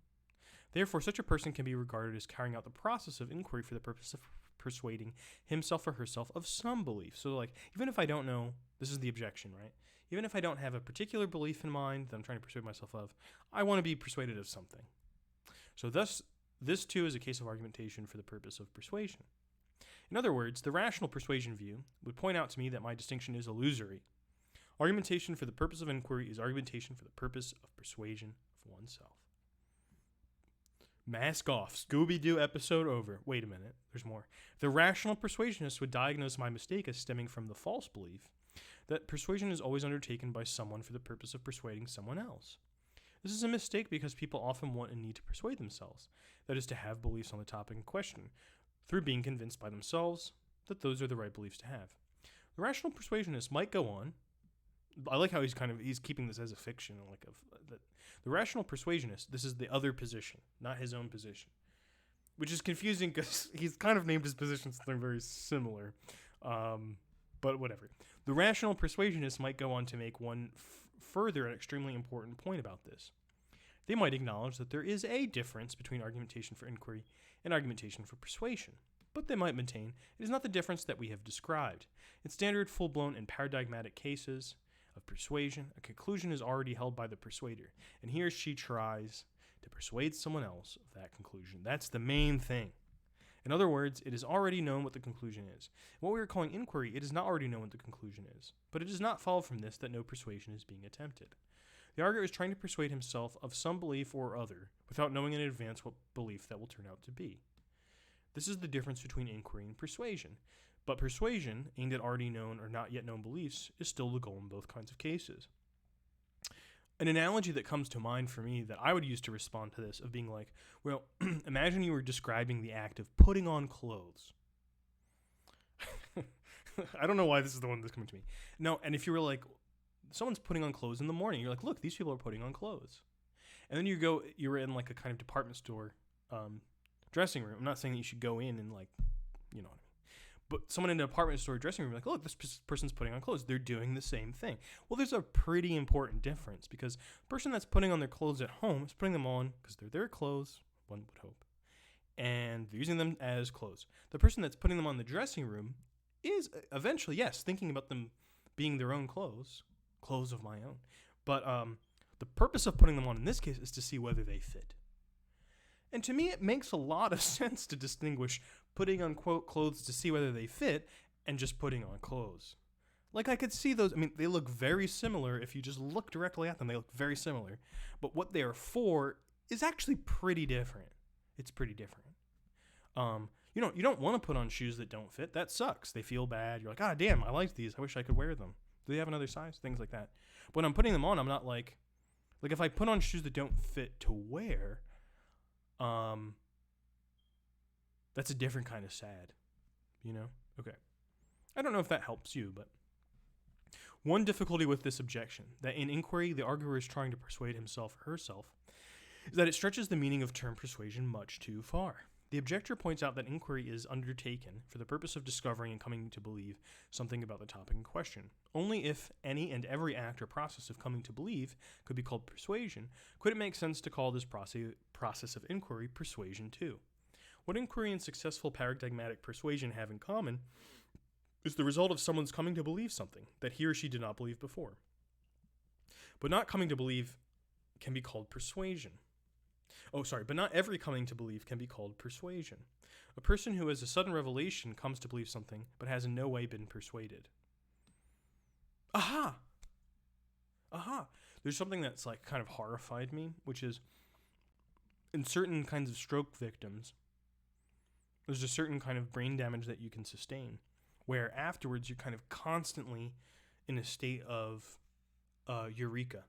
Therefore, such a person can be regarded as carrying out the process of inquiry for the purpose of persuading himself or herself of some belief. So like, even if I don't know, this is the objection, right? Even if I don't have a particular belief in mind that I'm trying to persuade myself of, I want to be persuaded of something. So thus, this too is a case of argumentation for the purpose of persuasion. In other words, the rational persuasion view would point out to me that my distinction is illusory. Argumentation for the purpose of inquiry is argumentation for the purpose of persuasion of oneself. Mask off. Scooby-Doo episode over. Wait a minute. There's more. The rational persuasionist would diagnose my mistake as stemming from the false belief that persuasion is always undertaken by someone for the purpose of persuading someone else. This is a mistake because people often want and need to persuade themselves, that is, to have beliefs on the topic in question, through being convinced by themselves that those are the right beliefs to have. The rational persuasionist might go on. I like how he's keeping this as a fiction, the rational persuasionist. This is the other position, not his own position, which is confusing because he's kind of named his position something very similar. But whatever. The rational persuasionist might go on to make one further an extremely important point about this. They might acknowledge that there is a difference between argumentation for inquiry and argumentation for persuasion, but they might maintain it is not the difference that we have described. In standard, full-blown, and paradigmatic cases of persuasion, a conclusion is already held by the persuader, and he or she tries to persuade someone else of that conclusion. That's the main thing. In other words, it is already known what the conclusion is. In what we are calling inquiry, it is not already known what the conclusion is, but it does not follow from this that no persuasion is being attempted. The arguer is trying to persuade himself of some belief or other without knowing in advance what belief that will turn out to be. This is the difference between inquiry and persuasion. But persuasion, aimed at already known or not yet known beliefs, is still the goal in both kinds of cases. An analogy that comes to mind for me that I would use to respond to this of being like, well, imagine you were describing the act of putting on clothes. I don't know why this is the one that's coming to me. No, and if you were like, someone's putting on clothes in the morning, you're like, look, these people are putting on clothes. And then you're in like a kind of department store dressing room. I'm not saying that you should go in and like, you know what I mean. But someone in an apartment store dressing room, like, look, this person's putting on clothes. They're doing the same thing. Well, there's a pretty important difference because the person that's putting on their clothes at home is putting them on because they're their clothes, one would hope, and they're using them as clothes. The person that's putting them on in the dressing room is eventually, yes, thinking about them being their own clothes of my own. But the purpose of putting them on in this case is to see whether they fit. And to me, it makes a lot of sense to distinguish putting on, quote, clothes to see whether they fit and just putting on clothes. Like, I could see those. I mean, they look very similar. If you just look directly at them, they look very similar. But what they are for is actually pretty different. It's pretty different. You don't want to put on shoes that don't fit. That sucks. They feel bad. You're like, ah, damn, I like these. I wish I could wear them. Do they have another size? Things like that. But when I'm putting them on, I'm not like if I put on shoes that don't fit to wear, that's a different kind of sad, you know? Okay. I don't know if that helps you, but one difficulty with this objection, that in inquiry the arguer is trying to persuade himself or herself, is that it stretches the meaning of term persuasion much too far. The objector points out that inquiry is undertaken for the purpose of discovering and coming to believe something about the topic in question. Only if any and every act or process of coming to believe could be called persuasion, could it make sense to call this process of inquiry persuasion too. What inquiry and successful paradigmatic persuasion have in common is the result of someone's coming to believe something that he or she did not believe before. But not coming to believe can be called persuasion. But not every coming to believe can be called persuasion. A person who has a sudden revelation comes to believe something, but has in no way been persuaded. Aha! There's something that's like kind of horrified me, which is in certain kinds of stroke victims, there's a certain kind of brain damage that you can sustain, where afterwards you're kind of constantly in a state of eureka.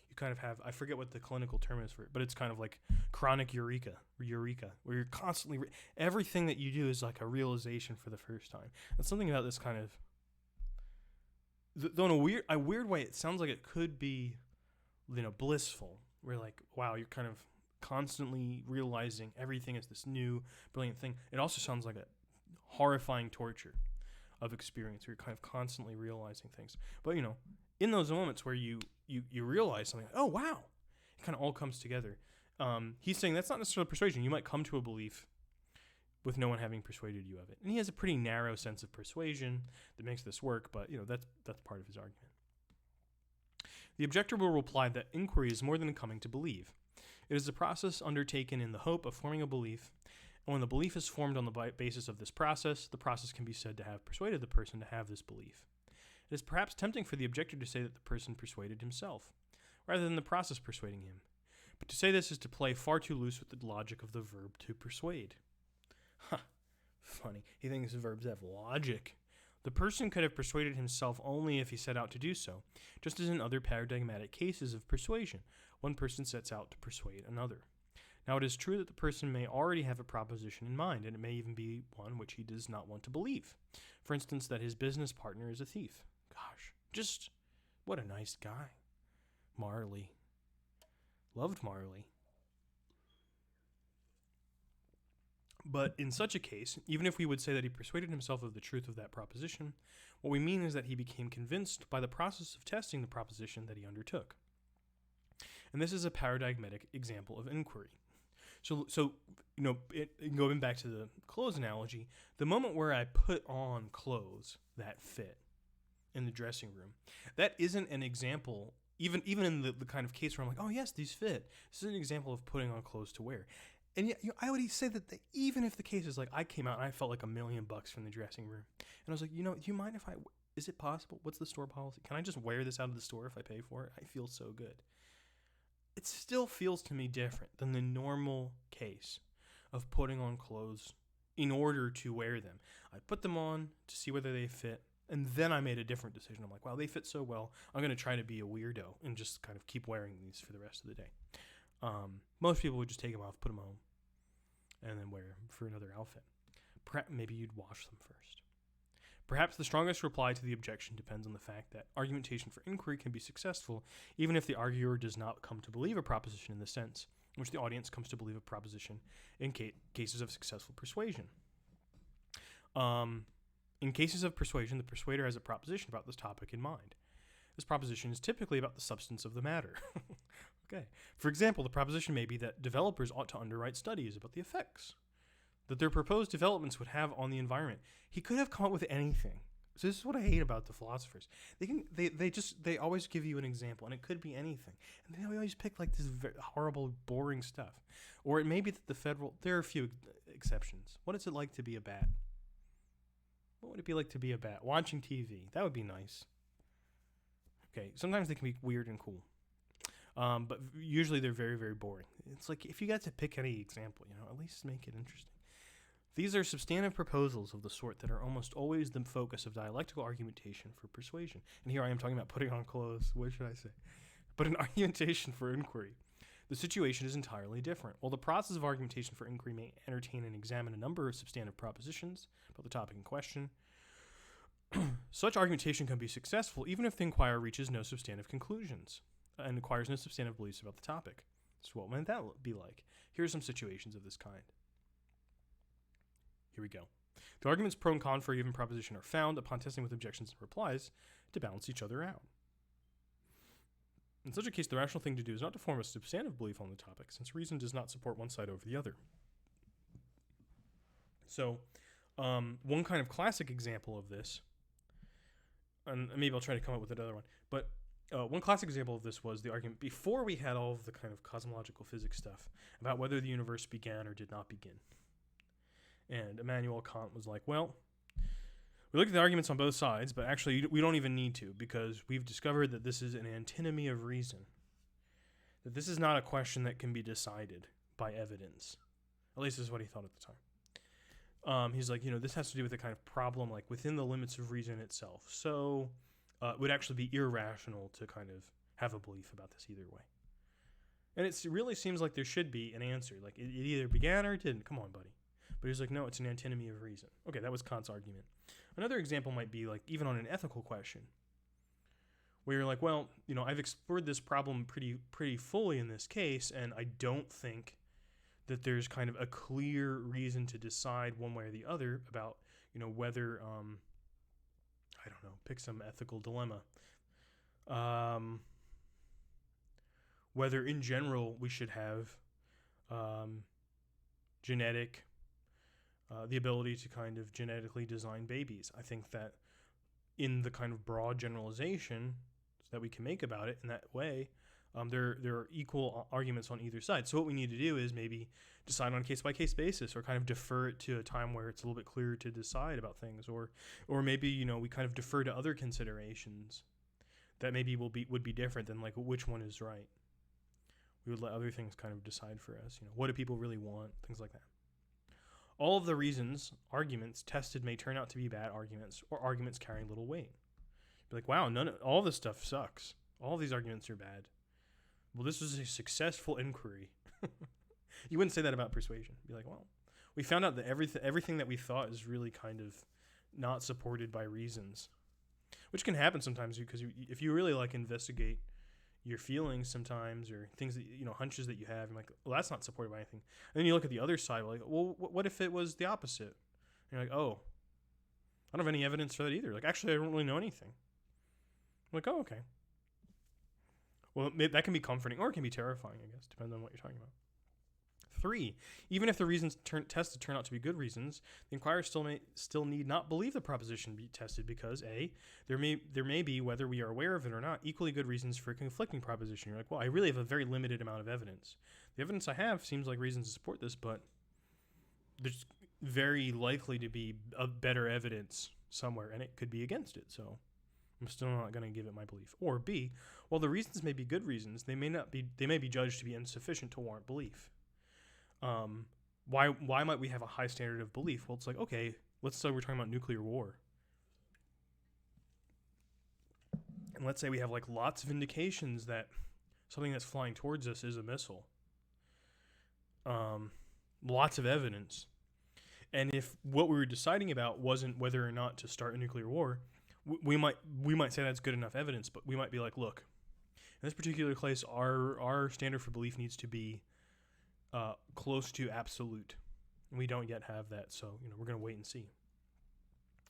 You kind of have, I forget what the clinical term is for it, but it's kind of like chronic eureka, where you're constantly, everything that you do is like a realization for the first time. And something about this kind of, though in a weird way, it sounds like it could be, blissful. Where like, wow, you're kind of constantly realizing everything is this new, brilliant thing. It also sounds like a horrifying torture of experience where you're kind of constantly realizing things. But, in those moments where you realize something, oh, wow, it kind of all comes together. He's saying that's not necessarily persuasion. You might come to a belief with no one having persuaded you of it. And he has a pretty narrow sense of persuasion that makes this work, but that's part of his argument. The objector will reply that inquiry is more than coming to believe. It is a process undertaken in the hope of forming a belief, and when the belief is formed on the basis of this process, the process can be said to have persuaded the person to have this belief. It is perhaps tempting for the objector to say that the person persuaded himself, rather than the process persuading him. But to say this is to play far too loose with the logic of the verb to persuade. Funny. He thinks verbs have logic. The person could have persuaded himself only if he set out to do so, just as in other paradigmatic cases of persuasion, one person sets out to persuade another. Now, it is true that the person may already have a proposition in mind, and it may even be one which he does not want to believe. For instance, that his business partner is a thief. Gosh, just what a nice guy. Marley. Loved Marley. But in such a case, even if we would say that he persuaded himself of the truth of that proposition, what we mean is that he became convinced by the process of testing the proposition that he undertook. And this is a paradigmatic example of inquiry. So going back to the clothes analogy, the moment where I put on clothes that fit in the dressing room, that isn't an example, even in the kind of case where I'm like, oh yes, these fit. This is an example of putting on clothes to wear. And yet, I would say that even if the case is like I came out and I felt like $1 million from the dressing room, and I was like, do you mind if is it possible? What's the store policy? Can I just wear this out of the store if I pay for it? I feel so good. It still feels to me different than the normal case of putting on clothes in order to wear them. I put them on to see whether they fit, and then I made a different decision. I'm like, wow, they fit so well. I'm going to try to be a weirdo and just kind of keep wearing these for the rest of the day. Most people would just take them off, put them on, and then wear them for another outfit. Maybe you'd wash them first. Perhaps the strongest reply to the objection depends on the fact that argumentation for inquiry can be successful even if the arguer does not come to believe a proposition in the sense in which the audience comes to believe a proposition in cases of successful persuasion. In cases of persuasion, the persuader has a proposition about this topic in mind. This proposition is typically about the substance of the matter. Okay. For example, the proposition may be that developers ought to underwrite studies about the effects that their proposed developments would have on the environment. He could have come up with anything. So this is what I hate about the philosophers. They always give you an example, and it could be anything. And they always pick like this very horrible, boring stuff. Or it may be that there are a few exceptions. What is it like to be a bat? What would it be like to be a bat? Watching TV. That would be nice. Okay, sometimes they can be weird and cool. But usually they're very, very boring. It's like if you got to pick any example, at least make it interesting. These are substantive proposals of the sort that are almost always the focus of dialectical argumentation for persuasion. And here I am talking about putting on clothes. What should I say? But in argumentation for inquiry, the situation is entirely different. While the process of argumentation for inquiry may entertain and examine a number of substantive propositions about the topic in question, such argumentation can be successful even if the inquirer reaches no substantive conclusions and acquires no substantive beliefs about the topic. So what might that be like? Here are some situations of this kind. Here we go. The arguments pro and con for a given proposition are found upon testing with objections and replies to balance each other out. In such a case, the rational thing to do is not to form a substantive belief on the topic, since reason does not support one side over the other. So, one kind of classic example of this, and maybe I'll try to come up with another one, but one classic example of this was the argument before we had all of the kind of cosmological physics stuff about whether the universe began or did not begin. And Immanuel Kant was like, well, we looked at the arguments on both sides, but actually we don't even need to, because we've discovered that this is an antinomy of reason. That this is not a question that can be decided by evidence. At least this is what he thought at the time. He's like, this has to do with a kind of problem like within the limits of reason itself. So it would actually be irrational to kind of have a belief about this either way. And it really seems like there should be an answer. Like it either began or it didn't. Come on, buddy. But he's like, no, it's an antinomy of reason. Okay, that was Kant's argument. Another example might be like even on an ethical question, where you're like, well, I've explored this problem pretty fully in this case, and I don't think that there's kind of a clear reason to decide one way or the other about, whether, I don't know, pick some ethical dilemma. Whether in general we should have genetic the ability to kind of genetically design babies. I think that in the kind of broad generalization that we can make about it in that way, there are equal arguments on either side. So what we need to do is maybe decide on a case-by-case basis, or kind of defer it to a time where it's a little bit clearer to decide about things, or maybe we kind of defer to other considerations that maybe would be different than like which one is right. We would let other things kind of decide for us. What do people really want? Things like that. All of the arguments tested may turn out to be bad arguments, or arguments carrying little weight. Be like, wow, all this stuff sucks. All these arguments are bad. Well, this was a successful inquiry. You wouldn't say that about persuasion. Be like, well, we found out that everything that we thought is really kind of not supported by reasons, which can happen sometimes because if you really like investigate your feelings sometimes, or things that hunches that you have, and like, well, that's not supported by anything. And then you look at the other side, like, well, what if it was the opposite? And you're like, oh, I don't have any evidence for that either. Like, actually, I don't really know anything. I'm like, oh, okay. Well, that can be comforting, or it can be terrifying, I guess, depending on what you're talking about. 3, even if the reasons tested turn out to be good reasons, the inquirer still need not believe the proposition be tested because A, there may be, whether we are aware of it or not, equally good reasons for a conflicting proposition. You're like, well, I really have a very limited amount of evidence. The evidence I have seems like reasons to support this, but there's very likely to be a better evidence somewhere, and it could be against it. So I'm still not going to give it my belief. Or B, while the reasons may be good reasons, they may be judged to be insufficient to warrant belief. Why might we have a high standard of belief? Well, it's like, okay, let's say we're talking about nuclear war. And let's say we have like lots of indications that something that's flying towards us is a missile. Lots of evidence. And if what we were deciding about wasn't whether or not to start a nuclear war, we might say that's good enough evidence, but we might be like, look, in this particular case, our standard for belief needs to be close to absolute. And we don't yet have that, so we're going to wait and see.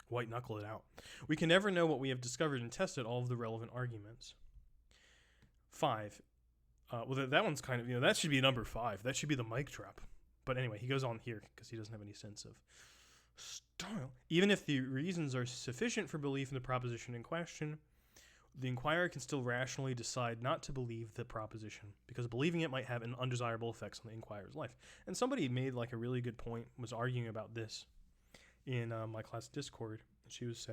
White knuckle it out. We can never know what we have discovered and tested all of the relevant arguments. 5. Well, that one's kind of, that should be number 5. That should be the mic drop. But anyway, he goes on here because he doesn't have any sense of style. Even if the reasons are sufficient for belief in the proposition in question, the inquirer can still rationally decide not to believe the proposition because believing it might have an undesirable effects on the inquirer's life. And somebody made like a really good point, was arguing about this in my class Discord. And she was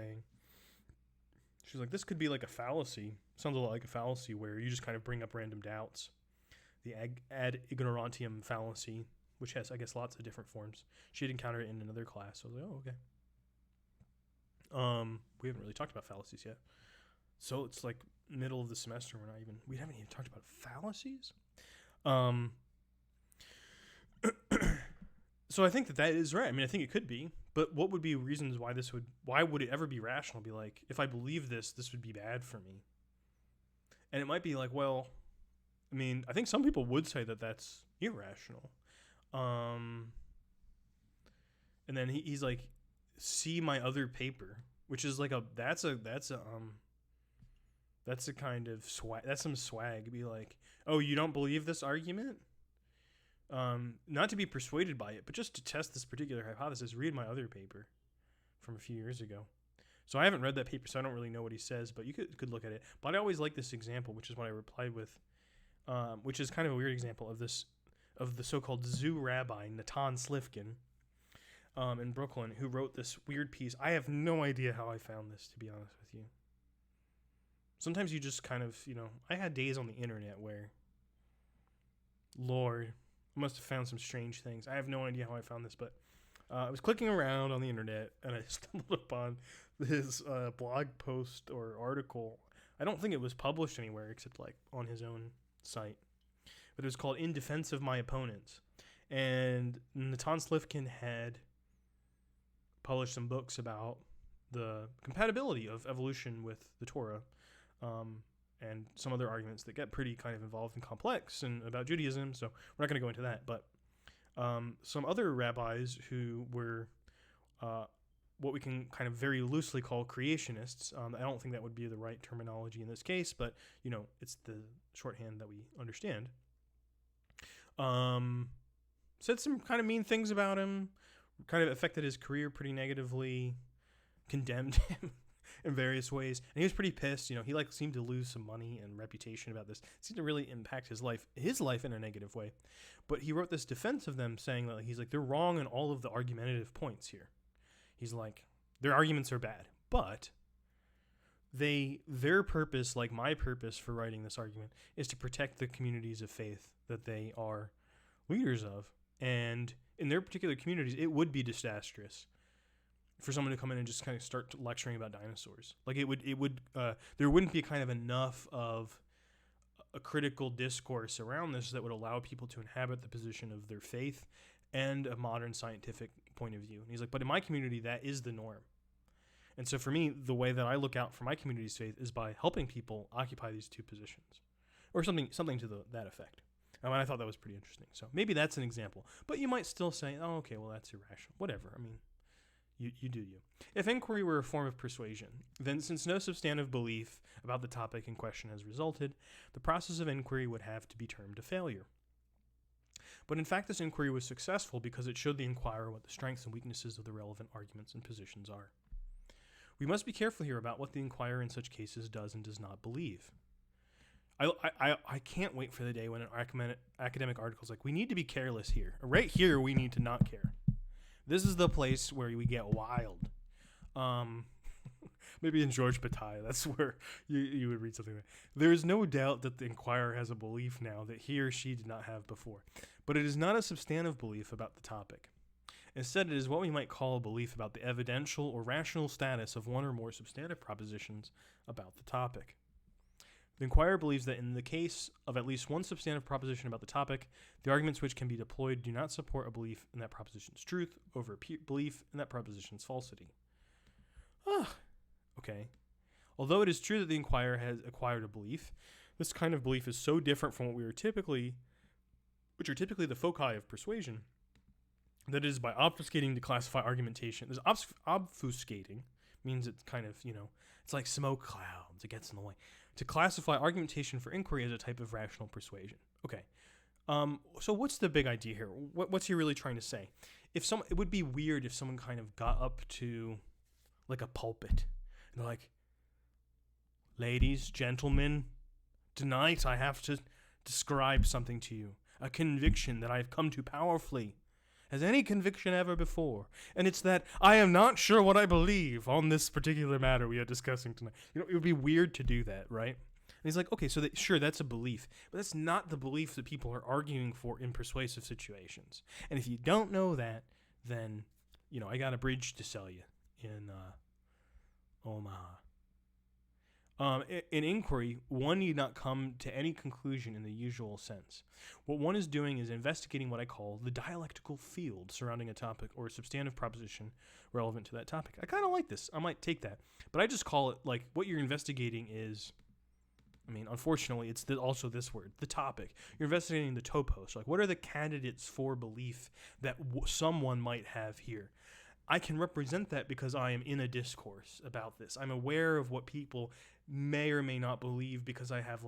like, this could be like a fallacy. Sounds a lot like a fallacy where you just kind of bring up random doubts. The ad ignorantium fallacy, which has, I guess, lots of different forms. She had encountered it in another class. So I was like, oh, okay. We haven't really talked about fallacies yet. So it's like middle of the semester. We haven't even talked about fallacies. So I think that is right. I mean, I think it could be, but what would be reasons why would it ever be rational? Be like, if I believe this would be bad for me. And it might be like, well, I mean, I think some people would say that that's irrational. And then he's like, see my other paper, which is like that's a kind of swag. That's some swag. Be like, oh, you don't believe this argument? Not to be persuaded by it, but just to test this particular hypothesis, read my other paper from a few years ago. So I haven't read that paper, so I don't really know what he says, but you could look at it. But I always like this example, which is what I replied with, which is kind of a weird example of the so-called zoo rabbi, Natan Slifkin, in Brooklyn, who wrote this weird piece. I have no idea how I found this, to be honest with you. Sometimes you just kind of, I had days on the internet where, Lord, I must have found some strange things. I have no idea how I found this, but I was clicking around on the internet, and I stumbled upon this blog post or article. I don't think it was published anywhere except like on his own site. But it was called In Defense of My Opponents. And Natan Slifkin had published some books about the compatibility of evolution with the Torah, and some other arguments that get pretty kind of involved and complex and about Judaism, so we're not going to go into that. But some other rabbis who were what we can kind of very loosely call creationists, I don't think that would be the right terminology in this case, but, it's the shorthand that we understand, said some kind of mean things about him, kind of affected his career pretty negatively, condemned him in various ways, and he was pretty pissed. You know, he like seemed to lose some money and reputation about this. It seemed to really impact his life in a negative way. But he wrote this defense of them, saying that he's like, they're wrong in all of the argumentative points here. He's like, their arguments are bad, but their purpose, like my purpose for writing this argument, is to protect the communities of faith that they are leaders of. And in their particular communities, it would be disastrous for someone to come in and just kind of start lecturing about dinosaurs. Like there wouldn't be kind of enough of a critical discourse around this that would allow people to inhabit the position of their faith and a modern scientific point of view. And he's like, but in my community, that is the norm. And so for me, the way that I look out for my community's faith is by helping people occupy these two positions, or something to that effect. And I thought that was pretty interesting. So maybe that's an example. But you might still say, oh, okay, well, that's irrational. Whatever. I mean, you do you. If inquiry were a form of persuasion, then since no substantive belief about the topic in question has resulted, the process of inquiry would have to be termed a failure. But in fact, this inquiry was successful because it showed the inquirer what the strengths and weaknesses of the relevant arguments and positions are. We must be careful here about what the inquirer in such cases does and does not believe. I can't wait for the day when an academic article is like, we need to be careless here. Right here, we need to not care. This is the place where we get wild. Maybe in George Bataille, that's where you would read something like that. There is no doubt that the inquirer has a belief now that he or she did not have before, but it is not a substantive belief about the topic. Instead, it is what we might call a belief about the evidential or rational status of one or more substantive propositions about the topic. The inquirer believes that in the case of at least one substantive proposition about the topic, the arguments which can be deployed do not support a belief in that proposition's truth over a belief in that proposition's falsity. Okay. Although it is true that the inquirer has acquired a belief, this kind of belief is so different from which are typically the foci of persuasion, that it is by obfuscating to classify argumentation. Obfuscating means it's kind of, it's like smoke clouds. It gets in the way. To classify argumentation for inquiry as a type of rational persuasion. Okay. So what's the big idea here? What's he really trying to say? It would be weird if someone kind of got up to like a pulpit and they're like, ladies, gentlemen, tonight I have to describe something to you. A conviction that I've come to powerfully. As any conviction ever before. And it's that I am not sure what I believe on this particular matter we are discussing tonight. It would be weird to do that, right? And he's like, okay, so sure, that's a belief. But that's not the belief that people are arguing for in persuasive situations. And if you don't know that, then, I got a bridge to sell you in Omaha. In inquiry, one need not come to any conclusion in the usual sense. What one is doing is investigating what I call the dialectical field surrounding a topic or a substantive proposition relevant to that topic. I kind of like this. I might take that. But I just call it, like, what you're investigating is, unfortunately, it's also this word, the topic. You're investigating the topos. Like, what are the candidates for belief that someone might have here? I can represent that because I am in a discourse about this. I'm aware of what people may or may not believe because I have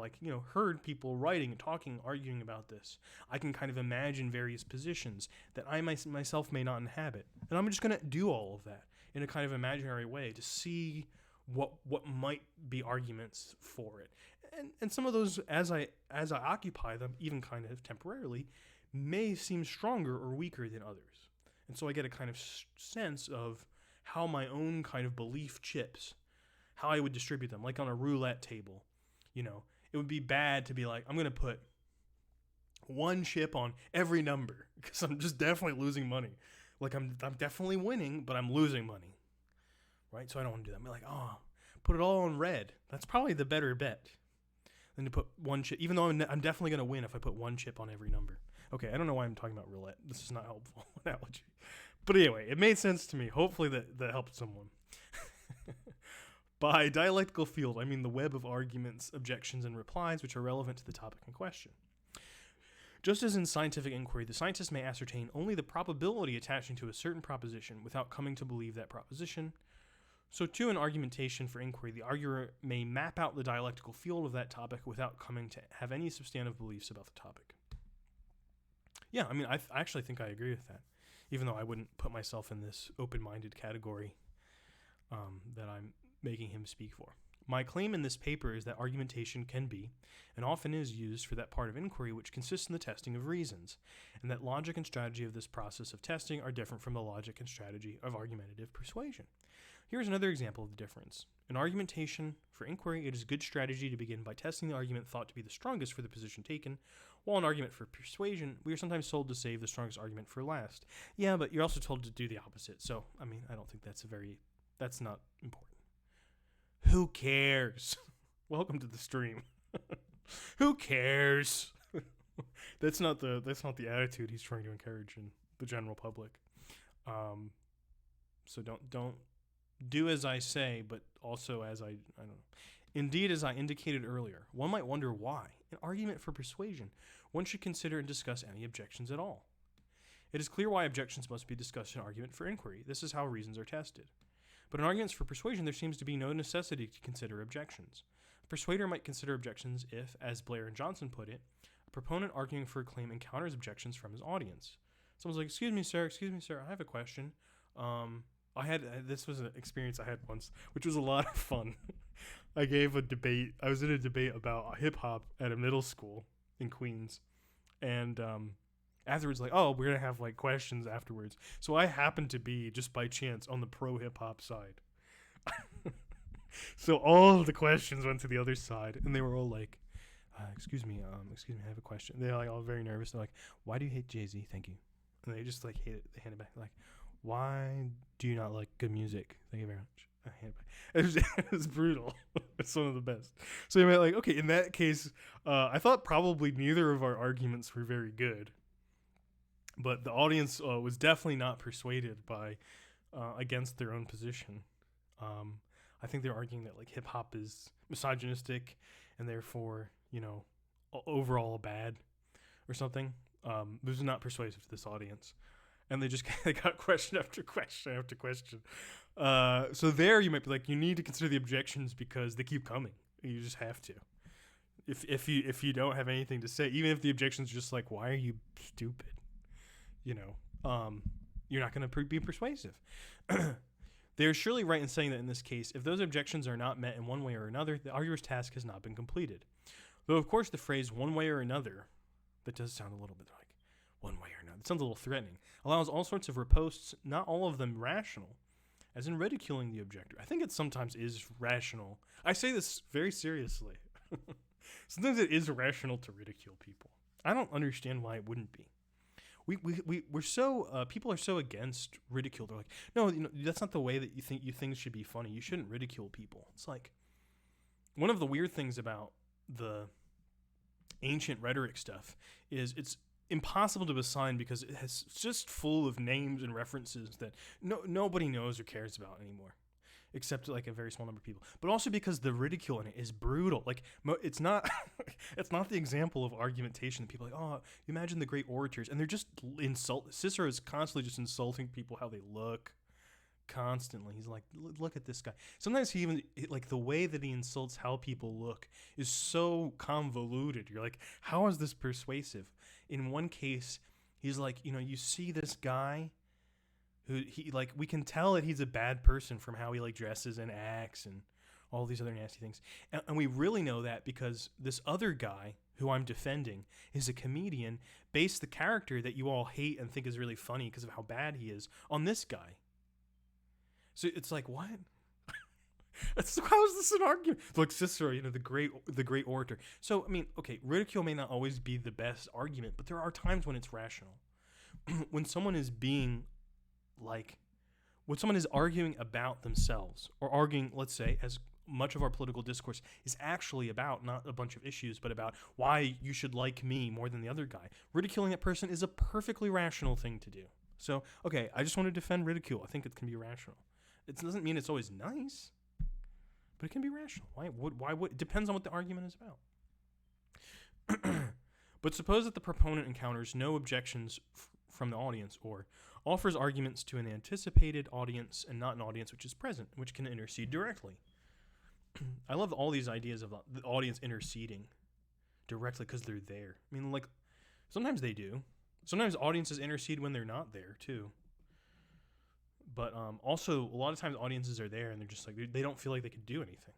heard people writing, talking, arguing about this. I can kind of imagine various positions that I myself may not inhabit. And I'm just going to do all of that in a kind of imaginary way to see what might be arguments for it. And some of those, as I occupy them, even kind of temporarily, may seem stronger or weaker than others. And so I get a kind of sense of how my own kind of belief chips, how I would distribute them, like on a roulette table. It would be bad to be like, I'm going to put one chip on every number because I'm just definitely losing money. Like I'm definitely winning, but I'm losing money, right? So I don't want to do that. I'm like, put it all on red. That's probably the better bet than to put one chip, even though I'm definitely going to win if I put one chip on every number. Okay, I don't know why I'm talking about roulette. This is not a helpful analogy. But anyway, it made sense to me. Hopefully that helped someone. By dialectical field, I mean the web of arguments, objections, and replies which are relevant to the topic in question. Just as in scientific inquiry, the scientist may ascertain only the probability attaching to a certain proposition without coming to believe that proposition, so too in argumentation for inquiry, the arguer may map out the dialectical field of that topic without coming to have any substantive beliefs about the topic. Yeah, I actually think I agree with that. even though I wouldn't put myself in this open-minded category that I'm making him speak for. My claim in this paper is that argumentation can be, and often is, used for that part of inquiry which consists in the testing of reasons, and that logic and strategy of this process of testing are different from the logic and strategy of argumentative persuasion. Here's another example of the difference. In argumentation for inquiry, it is good strategy to begin by testing the argument thought to be the strongest for the position taken, while in argument for persuasion, we are sometimes told to save the strongest argument for last. Yeah, but you're also told to do the opposite, so, I mean, I don't think that's not important. Who cares? Welcome to the stream. Who cares? That's not the attitude he's trying to encourage in the general public. So don't do as I say, but also as I don't know. Indeed, as I indicated earlier, one might wonder why, in argument for persuasion, one should consider and discuss any objections at all. It is clear why objections must be discussed in argument for inquiry. This is how reasons are tested. But in arguments for persuasion, there seems to be no necessity to consider objections. A persuader might consider objections if, as Blair and Johnson put it, a proponent arguing for a claim encounters objections from his audience. Someone's like, excuse me, sir, I have a question. This was an experience I had once, which was a lot of fun. I was in a debate about hip-hop at a middle school in Queens, and afterwards, like, oh, we're going to have, like, questions afterwards. So I happened to be, just by chance, on the pro-hip-hop side. So all of the questions went to the other side, and they were all like, excuse me, I have a question. They're, like, all very nervous. They're like, why do you hate Jay-Z? Thank you. And they just, like, hate it. They hand it back. Like, why do you not like good music? Thank you very much. I hand it back. It was brutal. It's one of the best. So you might like, okay, in that case, I thought probably neither of our arguments were very good. But the audience was definitely not persuaded by against their own position. I think they're arguing that like hip hop is misogynistic and therefore, overall bad or something. This is not persuasive to this audience, and they got question after question after question. So there you might be like, you need to consider the objections because they keep coming. You just have to. If you don't have anything to say, even if the objection's just like, why are you stupid? You're not going to be persuasive. They are surely right in saying that in this case, if those objections are not met in one way or another, the arguer's task has not been completed. Though, of course, the phrase one way or another, that does sound a little bit like one way or another. It sounds a little threatening. Allows all sorts of ripostes, not all of them rational, as in ridiculing the objector. I think it sometimes is rational. I say this very seriously. Sometimes it is rational to ridicule people. I don't understand why it wouldn't be. We're so people are so against ridicule. They're like, no, that's not the way that you think things should be funny. You shouldn't ridicule people. It's like one of the weird things about the ancient rhetoric stuff is it's impossible to assign because it's just full of names and references that nobody knows or cares about anymore, except like a very small number of people. But also because the ridicule in it is brutal. Like it's not it's not the example of argumentation that people are like, oh, you imagine the great orators, and they're just Cicero is constantly just insulting people how they look. Constantly. He's like, look at this guy. Sometimes he even, like, the way that he insults how people look is so convoluted. You're like, how is this persuasive? In one case, he's like, you see this guy who we can tell that he's a bad person from how he like dresses and acts and all these other nasty things. And we really know that because this other guy who I'm defending is a comedian, based the character that you all hate and think is really funny because of how bad he is on this guy. So it's like, what? How is this an argument? It's like Cicero, the great orator. So, I mean, okay, ridicule may not always be the best argument, but there are times when it's rational. When someone is arguing about themselves, or arguing, let's say, as much of our political discourse is actually about not a bunch of issues, but about why you should like me more than the other guy. Ridiculing that person is a perfectly rational thing to do. So, okay, I just want to defend ridicule. I think it can be rational. It doesn't mean it's always nice, but it can be rational. Why would it depends on what the argument is about. But suppose that the proponent encounters no objections from the audience, or offers arguments to an anticipated audience and not an audience which is present, which can intercede directly. I love all these ideas of the audience interceding directly because they're there. I mean, like, sometimes they do. Sometimes audiences intercede when they're not there too. But also, a lot of times audiences are there and they're just like, they don't feel like they could do anything.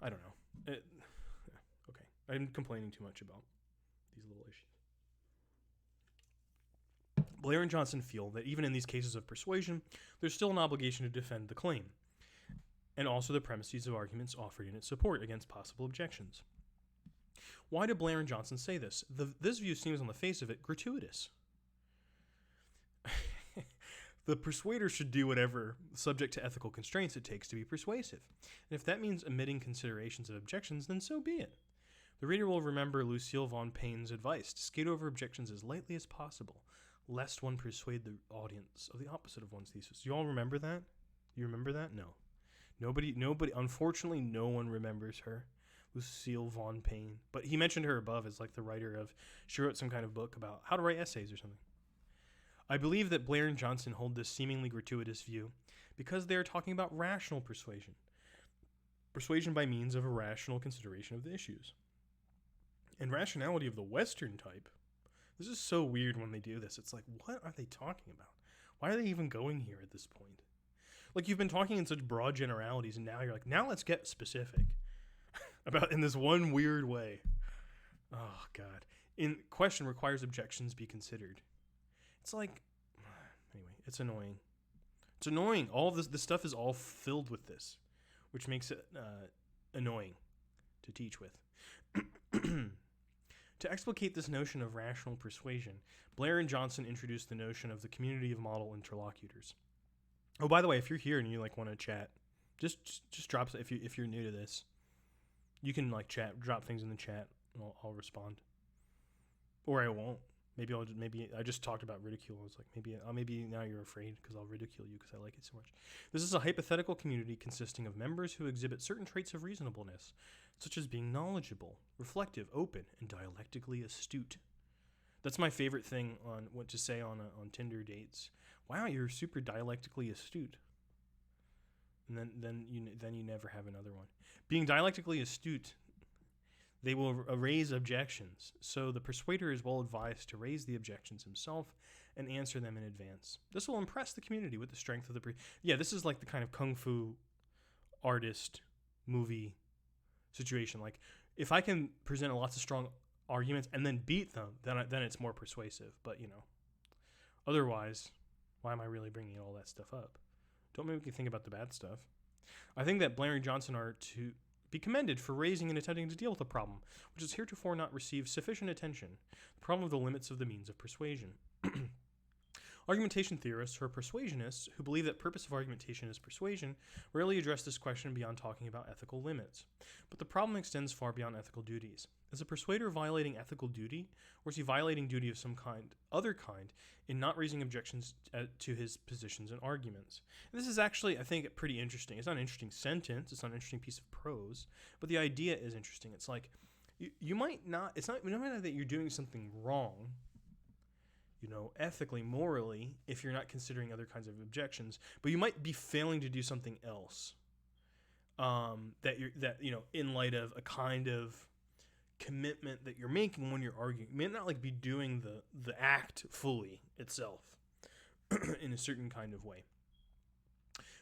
I don't know. Okay. I'm complaining too much about these little issues. Blair and Johnson feel that even in these cases of persuasion, there's still an obligation to defend the claim, and also the premises of arguments offered in its support against possible objections. Why do Blair and Johnson say this? This view seems on the face of it gratuitous. The persuader should do whatever, subject to ethical constraints, it takes to be persuasive. And if that means omitting considerations of objections, then so be it. The reader will remember Lucille von Payne's advice to skate over objections as lightly as possible, lest one persuade the audience of the opposite of one's thesis. Do you all remember that? You remember that? No. Nobody, unfortunately, no one remembers her. Lucille von Payne. But he mentioned her above as like the writer of, she wrote some kind of book about how to write essays or something. I believe that Blair and Johnson hold this seemingly gratuitous view because they are talking about rational persuasion. Persuasion by means of a rational consideration of the issues. And rationality of the Western type. This is so weird when they do this. It's like, what are they talking about? Why are they even going here at this point? Like, you've been talking in such broad generalities, and now you're like, now let's get specific about in this one weird way. Oh, God. In question requires objections be considered. It's like, anyway, it's annoying. It's annoying. All of this stuff is all filled with this, which makes it annoying to teach with. To explicate this notion of rational persuasion, Blair and Johnson introduced the notion of the community of model interlocutors. Oh, by the way, if you're here and you like want to chat, just drop if you're new to this. You can like drop things in the chat, and I'll respond, or I won't. Maybe I just talked about ridicule. I was like, maybe now you're afraid because I'll ridicule you because I like it so much. This is a hypothetical community consisting of members who exhibit certain traits of reasonableness, such as being knowledgeable, reflective, open, and dialectically astute. That's my favorite thing on what to say on Tinder dates. Wow, you're super dialectically astute. And then you never have another one. Being dialectically astute, they will raise objections. So the persuader is well advised to raise the objections himself and answer them in advance. This will impress the community with the strength of the this is like the kind of kung fu artist movie situation. Like, if I can present lots of strong arguments and then beat them, then it's more persuasive. But, otherwise, why am I really bringing all that stuff up? Don't make me think about the bad stuff. I think that Blair and Johnson are to be commended for raising and attempting to deal with a problem, which has heretofore not received sufficient attention, the problem of the limits of the means of persuasion. Argumentation theorists or persuasionists who believe that purpose of argumentation is persuasion rarely address this question beyond talking about ethical limits. But the problem extends far beyond ethical duties. Is a persuader violating ethical duty, or is he violating duty of some other kind, in not raising objections to his positions and arguments? And this is actually, I think, pretty interesting. It's not an interesting sentence. It's not an interesting piece of prose. But the idea is interesting. It's like, you might not, it's not that you're doing something wrong, ethically, morally, if you're not considering other kinds of objections, but you might be failing to do something else in light of a kind of commitment that you're making when you're arguing. You may not be doing the act fully itself in a certain kind of way.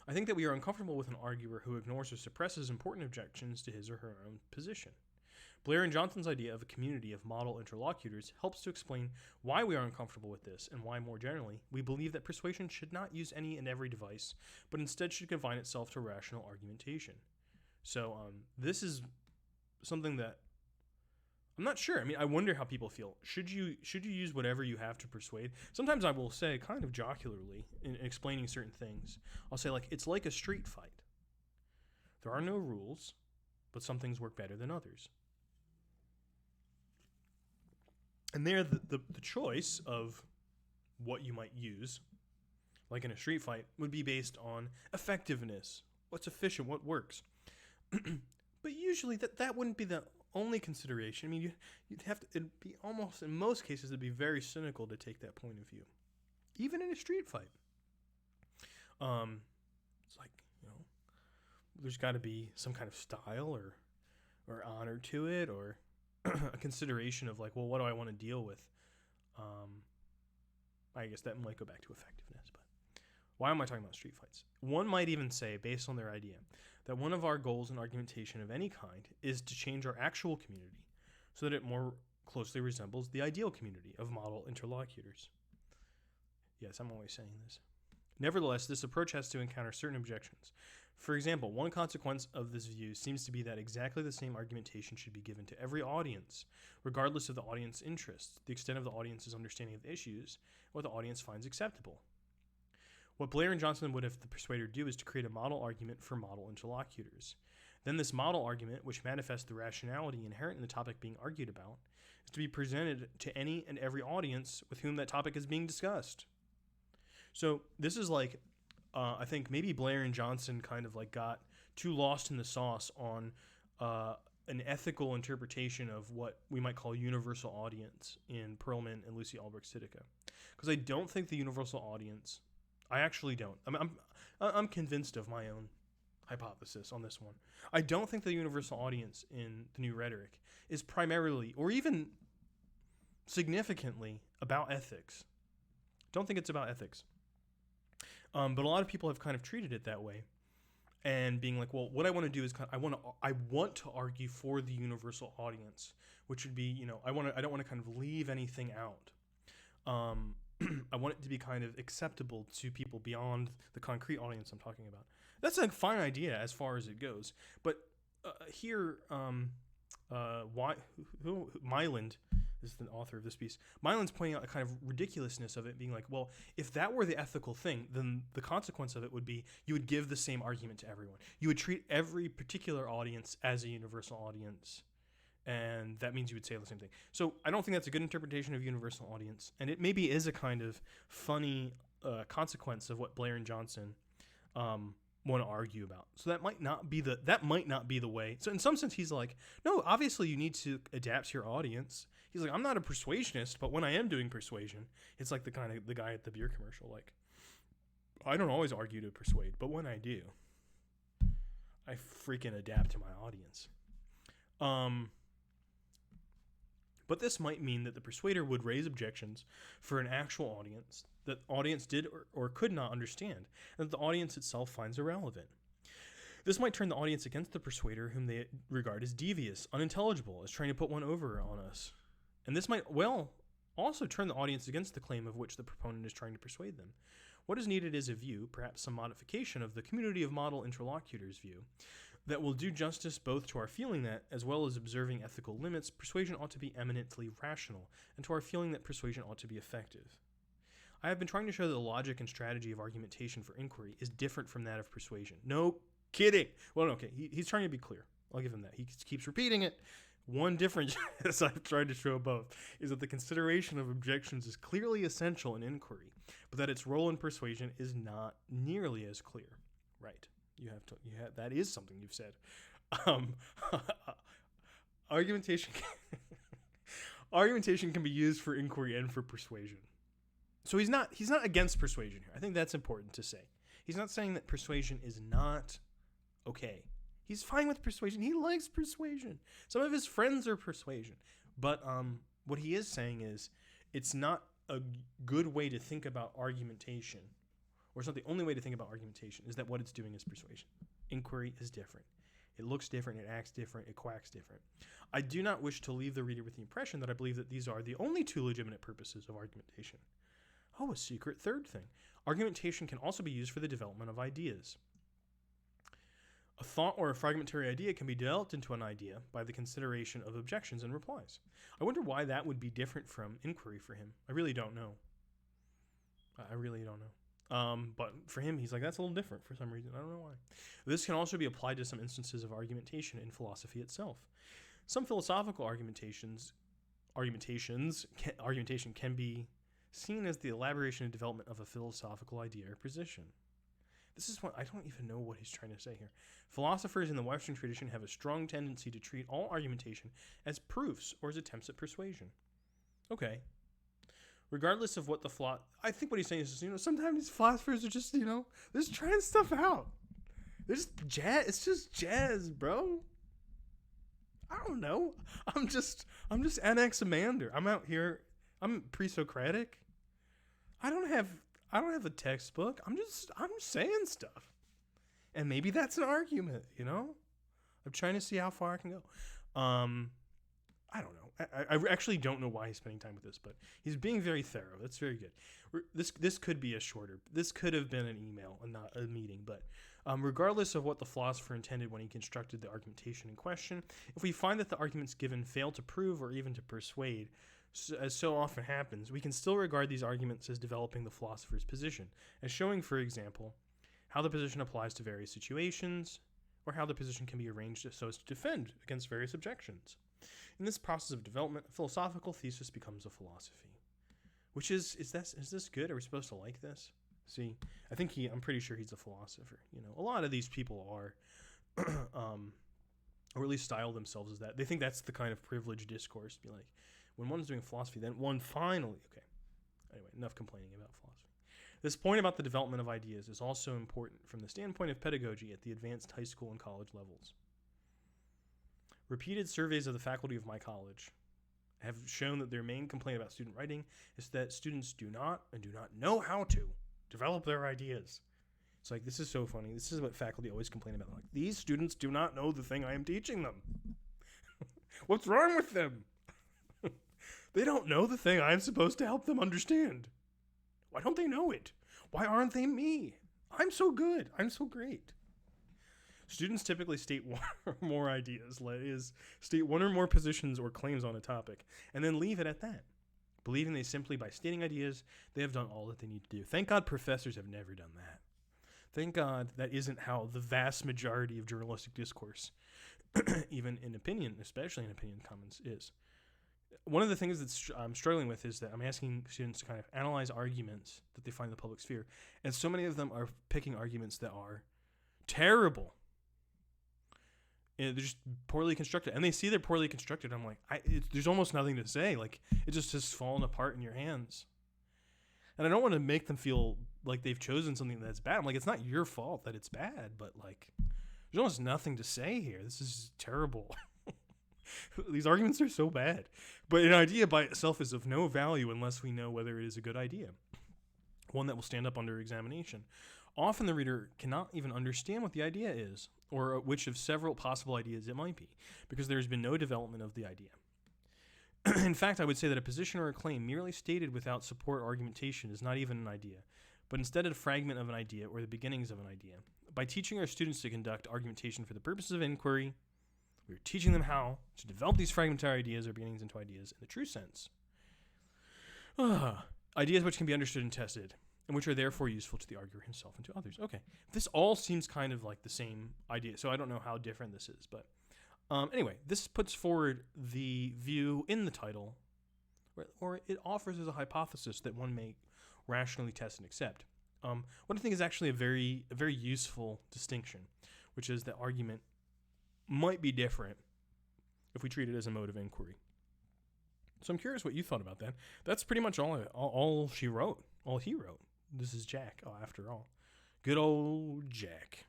I think that we are uncomfortable with an arguer who ignores or suppresses important objections to his or her own position. Blair and Johnson's idea of a community of model interlocutors helps to explain why we are uncomfortable with this and why, more generally, we believe that persuasion should not use any and every device, but instead should confine itself to rational argumentation. So this is something that I'm not sure. I mean, I wonder how people feel. Should you use whatever you have to persuade? Sometimes I will say, kind of jocularly, in explaining certain things, I'll say, it's like a street fight. There are no rules, but some things work better than others. And there, the choice of what you might use, like in a street fight, would be based on effectiveness, what's efficient, what works. But usually that wouldn't be the only consideration. I mean, you'd have to, it'd be almost, in most cases, it'd be very cynical to take that point of view, even in a street fight. It's like, there's got to be some kind of style or honor to it, or a consideration of like, well, what do I want to deal with? I guess that might go back to effectiveness, but why am I talking about street fights? One might even say, based on their idea, that one of our goals in argumentation of any kind is to change our actual community so that it more closely resembles the ideal community of model interlocutors. Yes, I'm always saying this. Nevertheless, this approach has to encounter certain objections. For example, one consequence of this view seems to be that exactly the same argumentation should be given to every audience, regardless of the audience's interests, the extent of the audience's understanding of the issues, what the audience finds acceptable. What Blair and Johnson would have the persuader do is to create a model argument for model interlocutors. Then this model argument, which manifests the rationality inherent in the topic being argued about, is to be presented to any and every audience with whom that topic is being discussed. So this is like, I think maybe Blair and Johnson kind of like got too lost in the sauce on an ethical interpretation of what we might call universal audience in Perlman and Lucy Albrecht-Sideke. Because I don't think the universal audience, I actually don't. I'm convinced of my own hypothesis on this one. I don't think the universal audience in the New Rhetoric is primarily or even significantly about ethics. Don't think it's about ethics. But a lot of people have kind of treated it that way, and being like, well, what I want to do is I want to argue for the universal audience, which would be, I don't want to kind of leave anything out. I want it to be kind of acceptable to people beyond the concrete audience I'm talking about. That's a fine idea as far as it goes, but here, Myland is the author of this piece. Myland's pointing out a kind of ridiculousness of it, being like, well, if that were the ethical thing, then the consequence of it would be you would give the same argument to everyone. You would treat every particular audience as a universal audience, and that means you would say the same thing. So I don't think that's a good interpretation of universal audience, and it maybe is a kind of funny consequence of what Blair and Johnson want to argue about. So that might not be the way. So in some sense, he's like, no, obviously you need to adapt to your audience. He's like, I'm not a persuasionist, but when I am doing persuasion, it's like the guy at the beer commercial. Like, I don't always argue to persuade, but when I do, I freaking adapt to my audience. But this might mean that the persuader would raise objections for an actual audience that the audience did or could not understand, and that the audience itself finds irrelevant. This might turn the audience against the persuader, whom they regard as devious, unintelligible, as trying to put one over on us. And this might, also turn the audience against the claim of which the proponent is trying to persuade them. What is needed is a view, perhaps some modification of the community of model interlocutors view, that will do justice both to our feeling that, as well as observing ethical limits, persuasion ought to be eminently rational, and to our feeling that persuasion ought to be effective. I have been trying to show that the logic and strategy of argumentation for inquiry is different from that of persuasion. No kidding. Well, okay, he's trying to be clear. I'll give him that. He keeps repeating it. One difference, as I've tried to show above, is that the consideration of objections is clearly essential in inquiry, but that its role in persuasion is not nearly as clear. Right. That is something you've said. Argumentation can be used for inquiry and for persuasion. So he's not against persuasion here. I think that's important to say. He's not saying that persuasion is not okay. He's fine with persuasion. He likes persuasion. Some of his friends are persuasion. But what he is saying is it's not a good way to think about argumentation, or it's not the only way to think about argumentation, is that what it's doing is persuasion. Inquiry is different. It looks different, it acts different, it quacks different. I do not wish to leave the reader with the impression that I believe that these are the only two legitimate purposes of argumentation. Oh, a secret third thing. Argumentation can also be used for the development of ideas. A thought or a fragmentary idea can be developed into an idea by the consideration of objections and replies. I wonder why that would be different from inquiry for him. I really don't know. But for him, he's like, that's a little different for some reason. I don't know why. This can also be applied to some instances of argumentation in philosophy itself. Some philosophical argumentation can be seen as the elaboration and development of a philosophical idea or position. This is what I don't even know what he's trying to say here. Philosophers in the Western tradition have a strong tendency to treat all argumentation as proofs or as attempts at persuasion. Okay. Regardless of what I think what he's saying is, sometimes philosophers are just, they're just trying stuff out. They're just jazz. It's just jazz, bro. I don't know. I'm just Anaximander. I'm out here. I'm pre-Socratic. I don't have a textbook. I'm saying stuff. And maybe that's an argument, you know? I'm trying to see how far I can go. I don't know. I actually don't know why he's spending time with this, but he's being very thorough. That's very good. This could be a shorter. This could have been an email and not a meeting, but regardless of what the philosopher intended when he constructed the argumentation in question, if we find that the arguments given fail to prove or even to persuade, as so often happens, we can still regard these arguments as developing the philosopher's position, as showing, for example, how the position applies to various situations, or how the position can be arranged so as to defend against various objections. In this process of development, a philosophical thesis becomes a philosophy. Which is this good? Are we supposed to like this? See, I'm pretty sure he's a philosopher. You know, a lot of these people are, or at least style themselves as that. They think that's the kind of privileged discourse. Be like, when one's doing philosophy, then one finally, okay. Anyway, enough complaining about philosophy. This point about the development of ideas is also important from the standpoint of pedagogy at the advanced high school and college levels. Repeated surveys of the faculty of my college have shown that their main complaint about student writing is that students do not know how to develop their ideas. It's like, this is so funny. This is what faculty always complain about. Like, these students do not know the thing I am teaching them. What's wrong with them? They don't know the thing I'm supposed to help them understand. Why don't they know it? Why aren't they me? I'm so good. I'm so great. Students typically state one or more ideas, that is, state one or more positions or claims on a topic, and then leave it at that, believing they simply by stating ideas, they have done all that they need to do. Thank God professors have never done that. Thank God that isn't how the vast majority of journalistic discourse, even in opinion, especially in opinion comments, is. One of the things that I'm struggling with is that I'm asking students to kind of analyze arguments that they find in the public sphere, and so many of them are picking arguments that are terrible. They're just poorly constructed, and they see they're poorly constructed. I'm like, there's almost nothing to say. Like, it just has fallen apart in your hands. And I don't want to make them feel like they've chosen something that's bad. I'm like, it's not your fault that it's bad, but like, there's almost nothing to say here. This is terrible. These arguments are so bad. But an idea by itself is of no value unless we know whether it is a good idea, one that will stand up under examination. Often the reader cannot even understand what the idea is, or which of several possible ideas it might be, because there has been no development of the idea. In fact, I would say that a position or a claim merely stated without support or argumentation is not even an idea, but instead a fragment of an idea or the beginnings of an idea. By teaching our students to conduct argumentation for the purposes of inquiry, we are teaching them how to develop these fragmentary ideas or beginnings into ideas in the true sense. Ideas which can be understood and tested, and which are therefore useful to the arguer himself and to others. Okay, this all seems kind of like the same idea, so I don't know how different this is, but anyway, this puts forward the view in the title, or it offers as a hypothesis that one may rationally test and accept. What I think is actually a very useful distinction, which is that argument might be different if we treat it as a mode of inquiry. So I'm curious what you thought about that. That's pretty much all she wrote, all he wrote. This is Jack, after all. Good old Jack.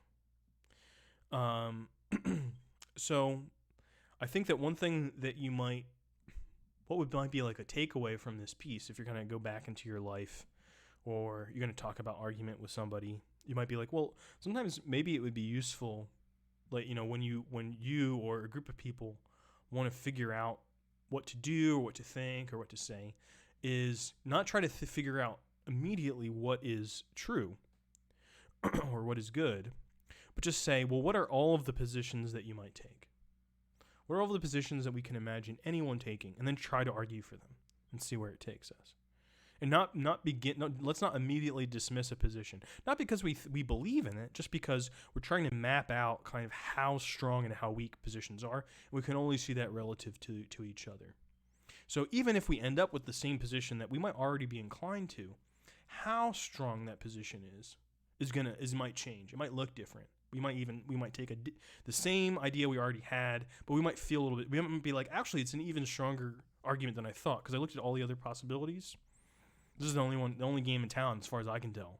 So I think that one thing that might be like a takeaway from this piece, if you're going to go back into your life or you're going to talk about argument with somebody, you might be like, well, sometimes maybe it would be useful, like, you know, when you or a group of people want to figure out what to do or what to think or what to say, is not try to figure out immediately what is true or what is good, but just say, well, what are all of the positions that you might take? What are all of the positions that we can imagine anyone taking, and then try to argue for them and see where it takes us. And let's not immediately dismiss a position, not because we believe in it, just because we're trying to map out kind of how strong and how weak positions are. We can only see that relative to each other. So even if we end up with the same position that we might already be inclined to, how strong that position might change. It might look different. We might take the same idea we already had, but we might feel a little bit. We might be like, actually, it's an even stronger argument than I thought, because I looked at all the other possibilities. This is the only game in town, as far as I can tell.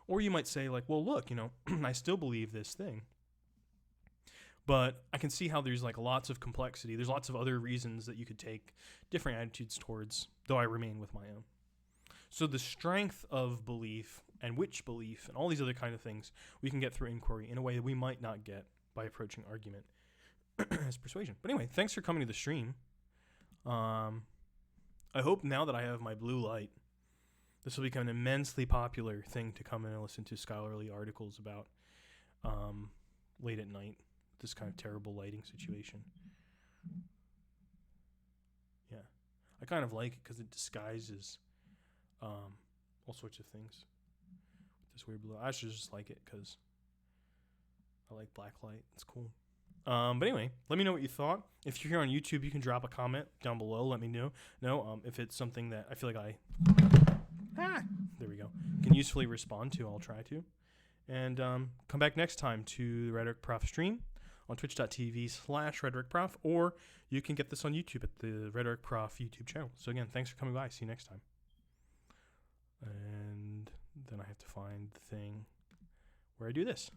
Or you might say, like, well, look, you know, I still believe this thing. But I can see how there's like lots of complexity. There's lots of other reasons that you could take different attitudes towards, though I remain with my own. So the strength of belief and which belief and all these other kind of things we can get through inquiry in a way that we might not get by approaching argument as persuasion. But anyway, thanks for coming to the stream. I hope now that I have my blue light, this will become an immensely popular thing to come in and listen to scholarly articles about late at night. This kind of terrible lighting situation. Yeah. I kind of like it because it disguises all sorts of things. This weird blue. I should just like it because I like black light. It's cool. But anyway, let me know what you thought. If you're here on YouTube, you can drop a comment down below. Let me know. If it's something that I feel like there we go, can usefully respond to, I'll try to. And come back next time to the Rhetoric Prof stream on twitch.tv/rhetoricprof, or you can get this on YouTube at the Rhetoric Prof YouTube channel. So again, thanks for coming by. See you next time. And then I have to find the thing where I do this.